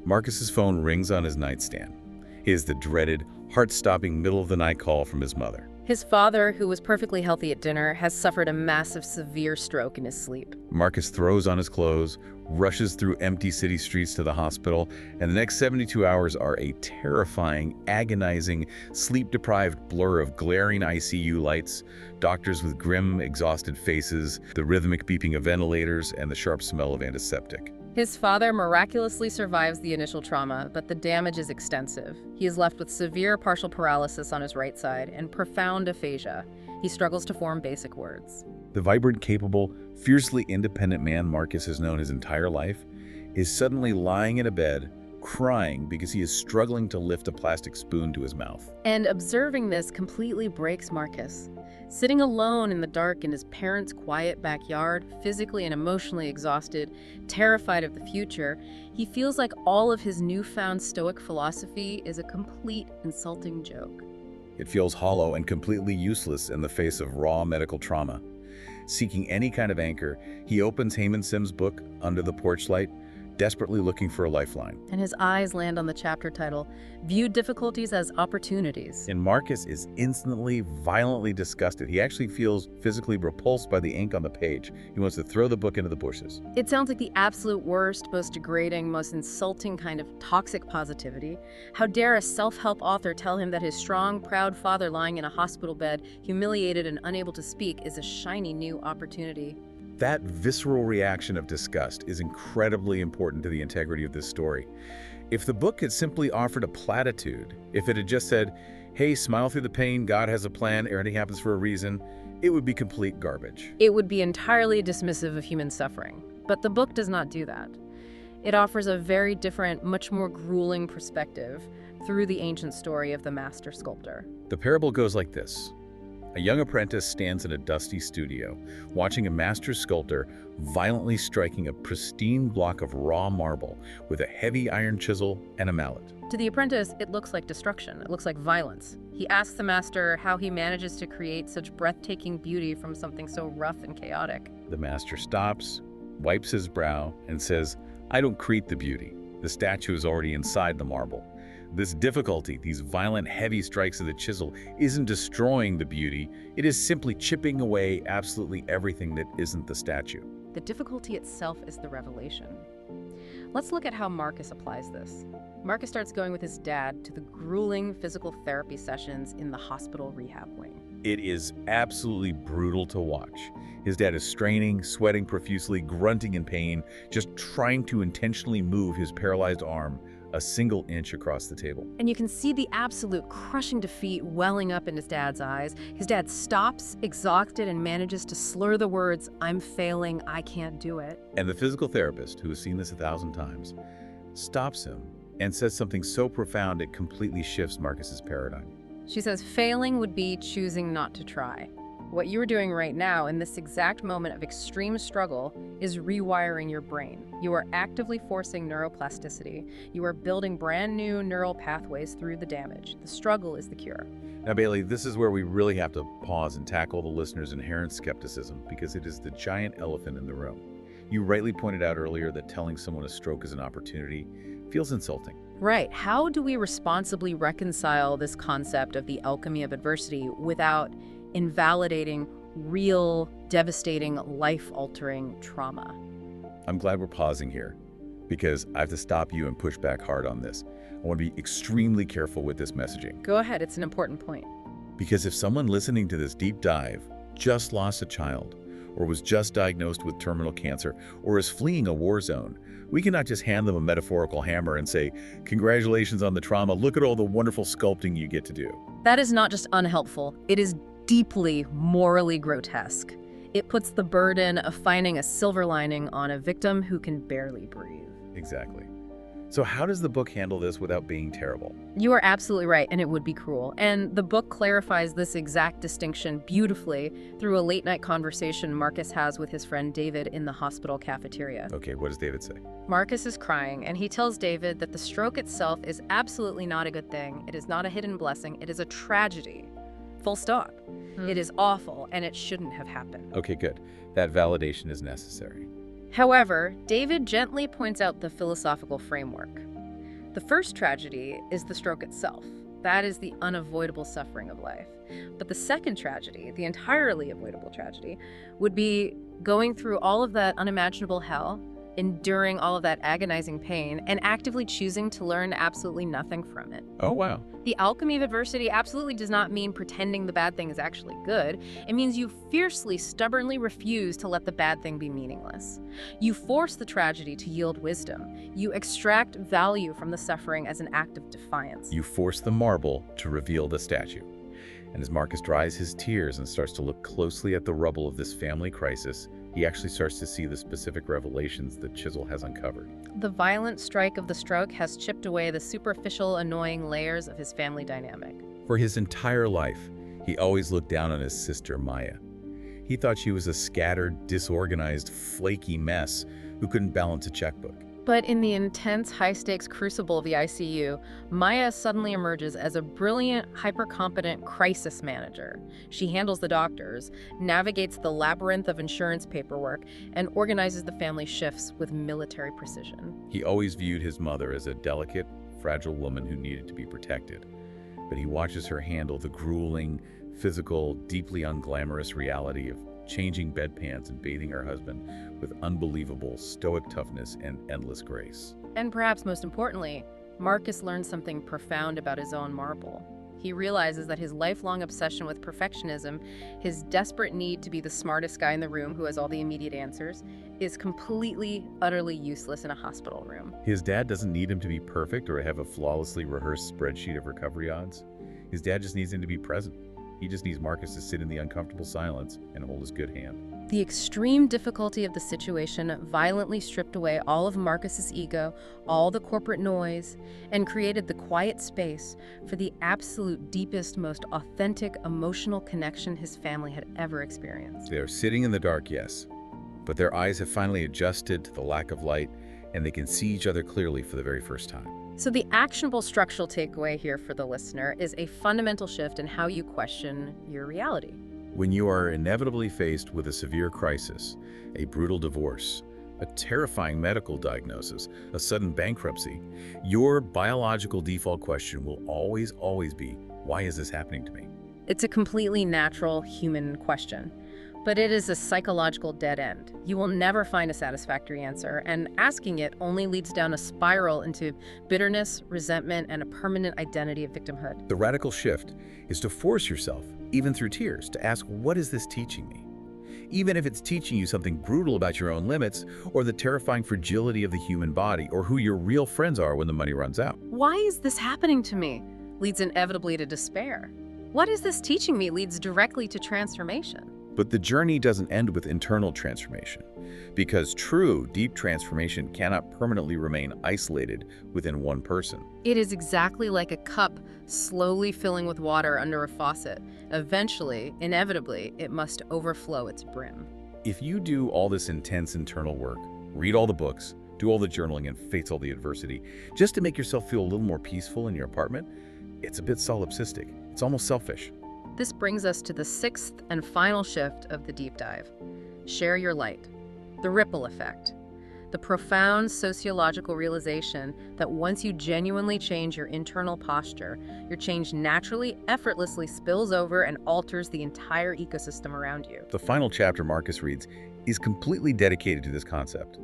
Marcus's phone rings on his nightstand. It is the dreaded, heart-stopping middle-of-the-night call from his mother. His father, who was perfectly healthy at dinner, has suffered a massive, severe stroke in his sleep. Marcus throws on his clothes, rushes through empty city streets to the hospital, and the next 72 hours are a terrifying, agonizing, sleep-deprived blur of glaring ICU lights, doctors with grim, exhausted faces, the rhythmic beeping of ventilators, and the sharp smell of antiseptic. His father miraculously survives the initial trauma, but the damage is extensive. He is left with severe partial paralysis on his right side and profound aphasia. He struggles to form basic words. The vibrant, capable, fiercely independent man Marcus has known his entire life is suddenly lying in a bed, crying because he is struggling to lift a plastic spoon to his mouth. And observing this completely breaks Marcus. Sitting alone in the dark in his parents' quiet backyard, physically and emotionally exhausted, terrified of the future, he feels like all of his newfound Stoic philosophy is a complete insulting joke. It feels hollow and completely useless in the face of raw medical trauma. Seeking any kind of anchor, he opens Heyman Sim's book, Under the Porch Light, desperately looking for a lifeline. And his eyes land on the chapter title, View Difficulties as Opportunities. And Marcus is instantly, violently disgusted. He actually feels physically repulsed by the ink on the page. He wants to throw the book into the bushes. It sounds like the absolute worst, most degrading, most insulting kind of toxic positivity. How dare a self-help author tell him that his strong, proud father lying in a hospital bed, humiliated and unable to speak, is a shiny new opportunity. That visceral reaction of disgust is incredibly important to the integrity of this story. If the book had simply offered a platitude, if it had just said, hey, smile through the pain, God has a plan, everything happens for a reason, it would be complete garbage. It would be entirely dismissive of human suffering. But the book does not do that. It offers a very different, much more grueling perspective through the ancient story of the master sculptor. The parable goes like this. A young apprentice stands in a dusty studio, watching a master sculptor violently striking a pristine block of raw marble with a heavy iron chisel and a mallet. To the apprentice, it looks like destruction. It looks like violence. He asks the master how he manages to create such breathtaking beauty from something so rough and chaotic. The master stops, wipes his brow, and says, I don't create the beauty. The statue is already inside the marble. This difficulty, these violent, heavy strikes of the chisel, isn't destroying the beauty. It is simply chipping away absolutely everything that isn't the statue. The difficulty itself is the revelation. Let's look at how Marcus applies this. Marcus starts going with his dad to the grueling physical therapy sessions in the hospital rehab wing. It is absolutely brutal to watch. His dad is straining, sweating profusely, grunting in pain, just trying to intentionally move his paralyzed arm a single inch across the table. And you can see the absolute crushing defeat welling up in his dad's eyes. His dad stops, exhausted, and manages to slur the words, I'm failing, I can't do it. And the physical therapist, who has seen this 1,000 times, stops him and says something so profound it completely shifts Marcus's paradigm. She says failing would be choosing not to try. What you're doing right now in this exact moment of extreme struggle is rewiring your brain. You are actively forcing neuroplasticity. You are building brand new neural pathways through the damage. The struggle is the cure. Now, Bailey, this is where we really have to pause and tackle the listener's inherent skepticism, because it is the giant elephant in the room. You rightly pointed out earlier that telling someone a stroke is an opportunity feels insulting. Right. How do we responsibly reconcile this concept of the alchemy of adversity without invalidating real, devastating, life-altering trauma? I'm glad we're pausing here, because I have to stop you and push back hard on this. I want to be extremely careful with this messaging. Go ahead, it's an important point. Because if someone listening to this deep dive just lost a child, or was just diagnosed with terminal cancer, or is fleeing a war zone, we cannot just hand them a metaphorical hammer and say, congratulations on the trauma, look at all the wonderful sculpting you get to do. That is not just unhelpful, it is deeply morally grotesque. It puts the burden of finding a silver lining on a victim who can barely breathe. Exactly. So how does the book handle this without being terrible? You are absolutely right, and it would be cruel. And the book clarifies this exact distinction beautifully through a late-night conversation Marcus has with his friend David in the hospital cafeteria. Okay, what does David say? Marcus is crying, and he tells David that the stroke itself is absolutely not a good thing. It is not a hidden blessing. It is a tragedy. Full stop. It is awful, and it shouldn't have happened. Okay, good. That validation is necessary. However, David gently points out the philosophical framework. The first tragedy is the stroke itself. That is the unavoidable suffering of life. But the second tragedy, the entirely avoidable tragedy, would be going through all of that unimaginable hell, enduring all of that agonizing pain, and actively choosing to learn absolutely nothing from it. Oh, wow. The alchemy of adversity absolutely does not mean pretending the bad thing is actually good. It means you fiercely, stubbornly refuse to let the bad thing be meaningless. You force the tragedy to yield wisdom. You extract value from the suffering as an act of defiance. You force the marble to reveal the statue. And as Marcus dries his tears and starts to look closely at the rubble of this family crisis, he actually starts to see the specific revelations that Chisel has uncovered. The violent strike of the stroke has chipped away the superficial, annoying layers of his family dynamic. For his entire life, he always looked down on his sister, Maya. He thought she was a scattered, disorganized, flaky mess who couldn't balance a checkbook. But in the intense, high-stakes crucible of the ICU, Maya suddenly emerges as a brilliant, hyper-competent crisis manager. She handles the doctors, navigates the labyrinth of insurance paperwork, and organizes the family shifts with military precision. He always viewed his mother as a delicate, fragile woman who needed to be protected. But he watches her handle the grueling, physical, deeply unglamorous reality of changing bedpans and bathing her husband with unbelievable stoic toughness and endless grace. And perhaps most importantly, Marcus learns something profound about his own marble. He realizes that his lifelong obsession with perfectionism, his desperate need to be the smartest guy in the room who has all the immediate answers, is completely, utterly useless in a hospital room. His dad doesn't need him to be perfect or have a flawlessly rehearsed spreadsheet of recovery odds. His dad just needs him to be present. He just needs Marcus to sit in the uncomfortable silence and hold his good hand. The extreme difficulty of the situation violently stripped away all of Marcus's ego, all the corporate noise, and created the quiet space for the absolute deepest, most authentic emotional connection his family had ever experienced. They are sitting in the dark, yes, but their eyes have finally adjusted to the lack of light, and they can see each other clearly for the very first time. So the actionable structural takeaway here for the listener is a fundamental shift in how you question your reality. When you are inevitably faced with a severe crisis, a brutal divorce, a terrifying medical diagnosis, a sudden bankruptcy, your biological default question will always be, why is this happening to me? It's a completely natural human question, but it is a psychological dead end. You will never find a satisfactory answer, and asking it only leads down a spiral into bitterness, resentment, and a permanent identity of victimhood. The radical shift is to force yourself, even through tears, to ask, what is this teaching me? Even if it's teaching you something brutal about your own limits, or the terrifying fragility of the human body, or who your real friends are when the money runs out. Why is this happening to me? Leads inevitably to despair. What is this teaching me? Leads directly to transformation. But the journey doesn't end with internal transformation, because true, deep transformation cannot permanently remain isolated within one person. It is exactly like a cup slowly filling with water under a faucet. Eventually, inevitably, it must overflow its brim. If you do all this intense internal work, read all the books, do all the journaling, and face all the adversity, just to make yourself feel a little more peaceful in your apartment, it's a bit solipsistic. It's almost selfish. This brings us to the sixth and final shift of the deep dive. Share your light. The ripple effect. The profound sociological realization that once you genuinely change your internal posture, your change naturally, effortlessly spills over and alters the entire ecosystem around you. The final chapter Marcus reads is completely dedicated to this concept.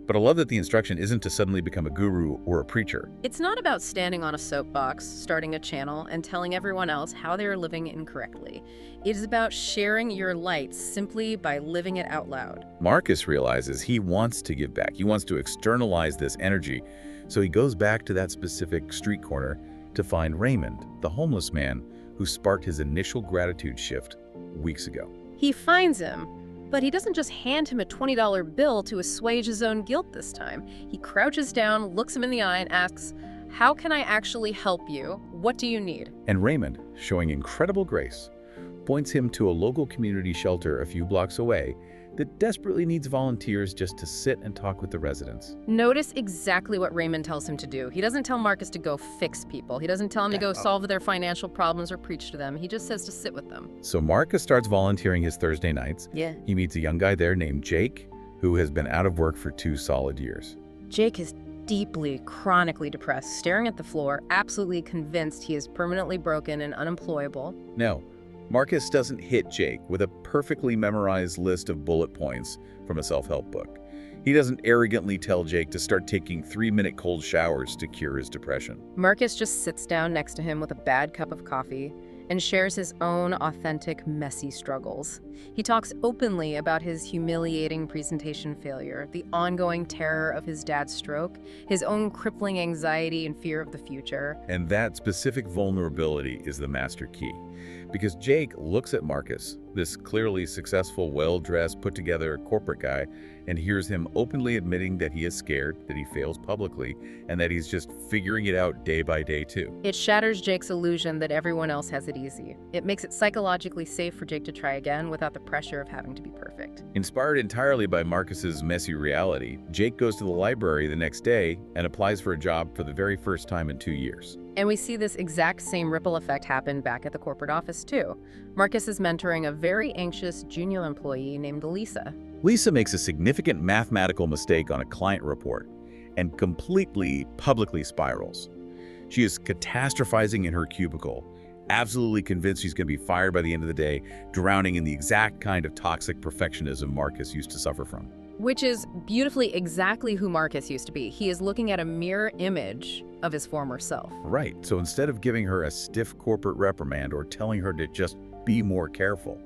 But I love that the instruction isn't to suddenly become a guru or a preacher. It's not about standing on a soapbox, starting a channel, and telling everyone else how they are living incorrectly. It is about sharing your light simply by living it out loud. Marcus realizes he wants to give back. He wants to externalize this energy. So he goes back to that specific street corner to find Raymond, the homeless man who sparked his initial gratitude shift weeks ago. He finds him, but he doesn't just hand him a $20 bill to assuage his own guilt this time. He crouches down, looks him in the eye, and asks, "How can I actually help you? What do you need?" And Raymond, showing incredible grace, points him to a local community shelter a few blocks away that desperately needs volunteers just to sit and talk with the residents. Notice exactly what Raymond tells him to do. He doesn't tell Marcus to go fix people. He doesn't tell him to go solve their financial problems or preach to them. He just says to sit with them. So Marcus starts volunteering his Thursday nights. Yeah. He meets a young guy there named Jake, who has been out of work for 2 solid years. Jake is deeply, chronically depressed, staring at the floor, absolutely convinced he is permanently broken and unemployable. No, Marcus doesn't hit Jake with a perfectly memorized list of bullet points from a self-help book. He doesn't arrogantly tell Jake to start taking 3-minute cold showers to cure his depression. Marcus just sits down next to him with a bad cup of coffee and shares his own authentic, messy struggles. He talks openly about his humiliating presentation failure, the ongoing terror of his dad's stroke, his own crippling anxiety and fear of the future. And that specific vulnerability is the master key. because Jake looks at Marcus, this clearly successful, well-dressed, put-together corporate guy, and hears him openly admitting that he is scared, that he fails publicly, and that he's just figuring it out day by day too. It shatters Jake's illusion that everyone else has it easy. It makes it psychologically safe for Jake to try again without the pressure of having to be perfect. Inspired entirely by Marcus's messy reality, Jake goes to the library the next day and applies for a job for the very first time in 2 years. And we see this exact same ripple effect happen back at the corporate office too. Marcus is mentoring a very anxious junior employee named Lisa. Lisa makes a significant mathematical mistake on a client report and completely publicly spirals. She is catastrophizing in her cubicle, absolutely convinced she's going to be fired by the end of the day, drowning in the exact kind of toxic perfectionism Marcus used to suffer from. Which is beautifully exactly who Marcus used to be. He is looking at a mirror image of his former self. Right, so instead of giving her a stiff corporate reprimand or telling her to just be more careful,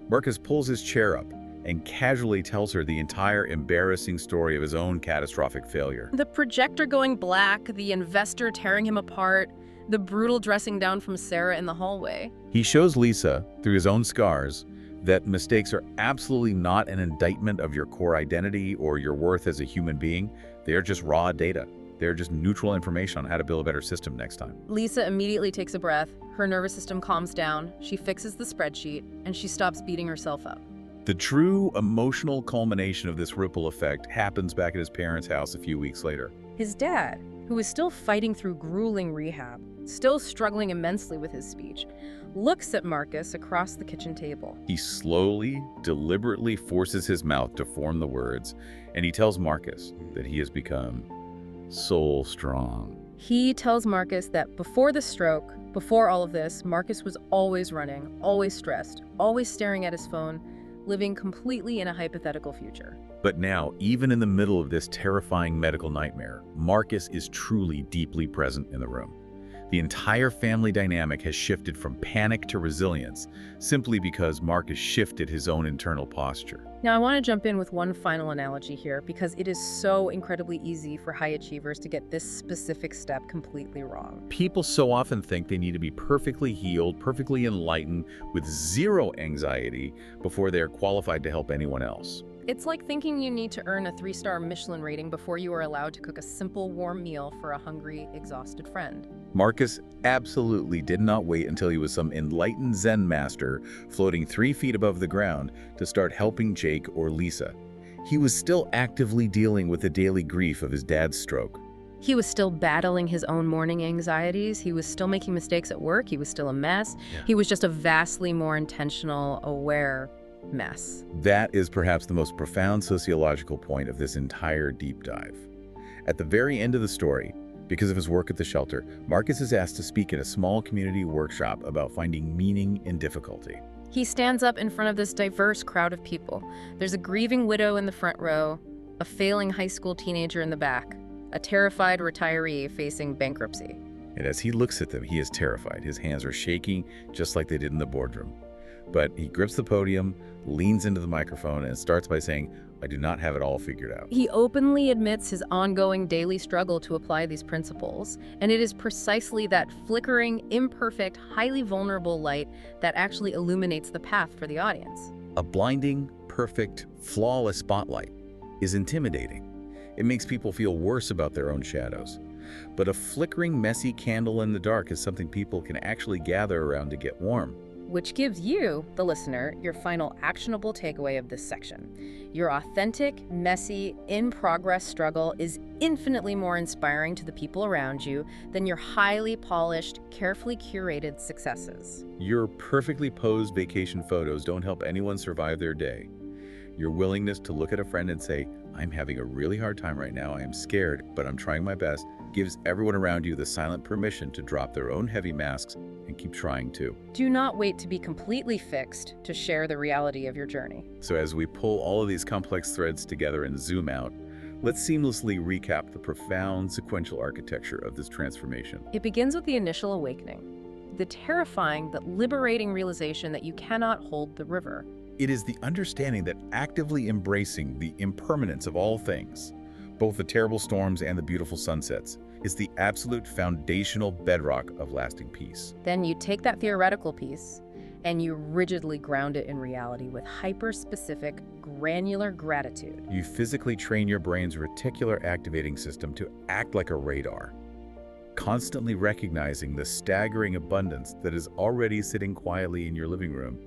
Marcus pulls his chair up and casually tells her the entire embarrassing story of his own catastrophic failure. The projector going black, the investor tearing him apart, the brutal dressing down from Sarah in the hallway. He shows Lisa, through his own scars, that mistakes are absolutely not an indictment of your core identity or your worth as a human being. They are just raw data. They're just neutral information on how to build a better system next time. Lisa immediately takes a breath, her nervous system calms down, she fixes the spreadsheet, and she stops beating herself up. The true emotional culmination of this ripple effect happens back at his parents' house a few weeks later. His dad, who is still fighting through grueling rehab, still struggling immensely with his speech, looks at Marcus across the kitchen table. He slowly, deliberately forces his mouth to form the words, and he tells Marcus that he has become soul strong. He tells Marcus that before the stroke, before all of this, Marcus was always running, always stressed, always staring at his phone, living completely in a hypothetical future. But now, even in the middle of this terrifying medical nightmare, Marcus is truly deeply present in the room. The entire family dynamic has shifted from panic to resilience simply because Marcus shifted his own internal posture. Now, I want to jump in with one final analogy here because it is so incredibly easy for high achievers to get this specific step completely wrong. People so often think they need to be perfectly healed, perfectly enlightened, with zero anxiety before they are qualified to help anyone else. It's like thinking you need to earn a 3-star Michelin rating before you are allowed to cook a simple warm meal for a hungry, exhausted friend. Marcus absolutely did not wait until he was some enlightened Zen master floating 3 feet above the ground to start helping Jake or Lisa. He was still actively dealing with the daily grief of his dad's stroke. He was still battling his own morning anxieties. He was still making mistakes at work. He was still a mess. Yeah. He was just a vastly more intentional, aware mess. That is perhaps the most profound sociological point of this entire deep dive. At the very end of the story, because of his work at the shelter, Marcus is asked to speak in a small community workshop about finding meaning in difficulty. He stands up in front of this diverse crowd of people. There's a grieving widow in the front row, a failing high school teenager in the back, a terrified retiree facing bankruptcy. And as he looks at them, he is terrified. His hands are shaking just like they did in the boardroom. But he grips the podium, leans into the microphone, and starts by saying, "I do not have it all figured out." He openly admits his ongoing daily struggle to apply these principles, and it is precisely that flickering, imperfect, highly vulnerable light that actually illuminates the path for the audience. A blinding, perfect, flawless spotlight is intimidating. It makes people feel worse about their own shadows. But a flickering, messy candle in the dark is something people can actually gather around to get warm. Which gives you, the listener, your final actionable takeaway of this section. Your authentic, messy, in-progress struggle is infinitely more inspiring to the people around you than your highly polished, carefully curated successes. Your perfectly posed vacation photos don't help anyone survive their day. Your willingness to look at a friend and say, "I'm having a really hard time right now, I am scared, but I'm trying my best," gives everyone around you the silent permission to drop their own heavy masks and keep trying too. Do not wait to be completely fixed to share the reality of your journey. So as we pull all of these complex threads together and zoom out, let's seamlessly recap the profound sequential architecture of this transformation. It begins with the initial awakening, the terrifying but liberating realization that you cannot hold the river. It is the understanding that actively embracing the impermanence of all things, both the terrible storms and the beautiful sunsets, is the absolute foundational bedrock of lasting peace. Then you take that theoretical piece and you rigidly ground it in reality with hyper-specific, granular gratitude. You physically train your brain's reticular activating system to act like a radar, constantly recognizing the staggering abundance that is already sitting quietly in your living room,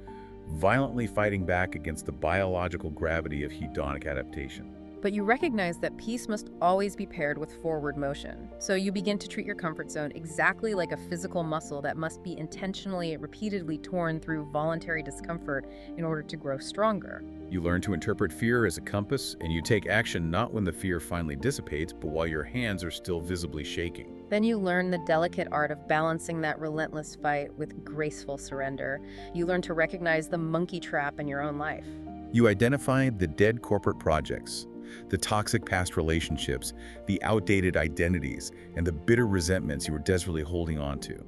violently fighting back against the biological gravity of hedonic adaptation. But you recognize that peace must always be paired with forward motion. So you begin to treat your comfort zone exactly like a physical muscle that must be intentionally, repeatedly torn through voluntary discomfort in order to grow stronger. You learn to interpret fear as a compass, and you take action not when the fear finally dissipates, but while your hands are still visibly shaking. Then you learn the delicate art of balancing that relentless fight with graceful surrender. You learn to recognize the monkey trap in your own life. You identify the dead corporate projects, the toxic past relationships, the outdated identities, and the bitter resentments you were desperately holding on to.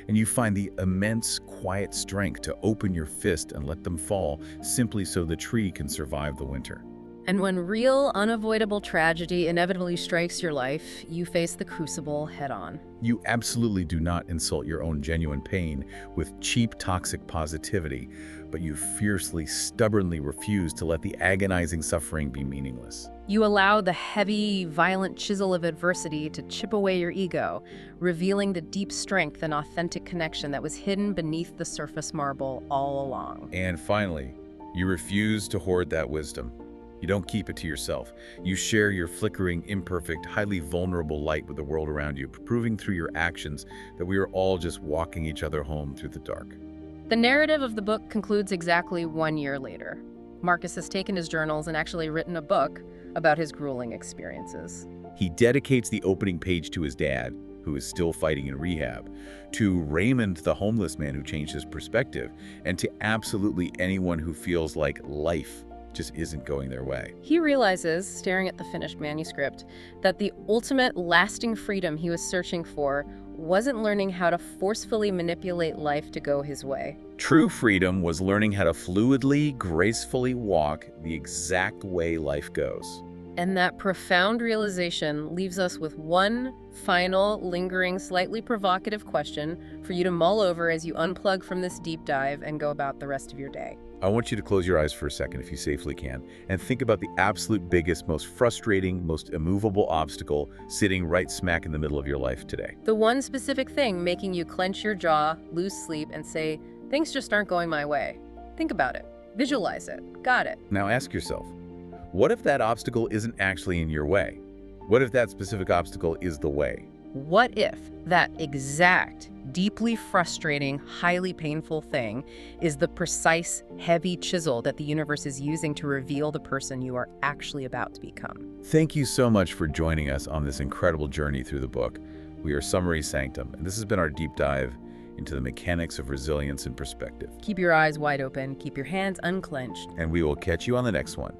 And you find the immense, quiet strength to open your fist and let them fall, simply so the tree can survive the winter. And when real, unavoidable tragedy inevitably strikes your life, you face the crucible head-on. You absolutely do not insult your own genuine pain with cheap, toxic positivity, but you fiercely, stubbornly refuse to let the agonizing suffering be meaningless. You allow the heavy, violent chisel of adversity to chip away your ego, revealing the deep strength and authentic connection that was hidden beneath the surface marble all along. And finally, you refuse to hoard that wisdom. You don't keep it to yourself. You share your flickering, imperfect, highly vulnerable light with the world around you, proving through your actions that we are all just walking each other home through the dark. The narrative of the book concludes exactly 1 year later. Marcus has taken his journals and actually written a book about his grueling experiences. He dedicates the opening page to his dad, who is still fighting in rehab, to Raymond, the homeless man who changed his perspective, and to absolutely anyone who feels like life just isn't going their way. He realizes, staring at the finished manuscript, that the ultimate lasting freedom he was searching for wasn't learning how to forcefully manipulate life to go his way. True freedom was learning how to fluidly, gracefully walk the exact way life goes. And that profound realization leaves us with one final, lingering, slightly provocative question for you to mull over as you unplug from this deep dive and go about the rest of your day. I want you to close your eyes for a second, if you safely can, and think about the absolute biggest, most frustrating, most immovable obstacle sitting right smack in the middle of your life today. The one specific thing making you clench your jaw, lose sleep, and say, things just aren't going my way. Think about it. Visualize it. Got it. Now ask yourself, what if that obstacle isn't actually in your way? What if that specific obstacle is the way? What if that exact, deeply frustrating, highly painful thing is the precise, heavy chisel that the universe is using to reveal the person you are actually about to become? Thank you so much for joining us on this incredible journey through the book. We are Summary Sanctum, and this has been our deep dive into the mechanics of resilience and perspective. Keep your eyes wide open, keep your hands unclenched. And we will catch you on the next one.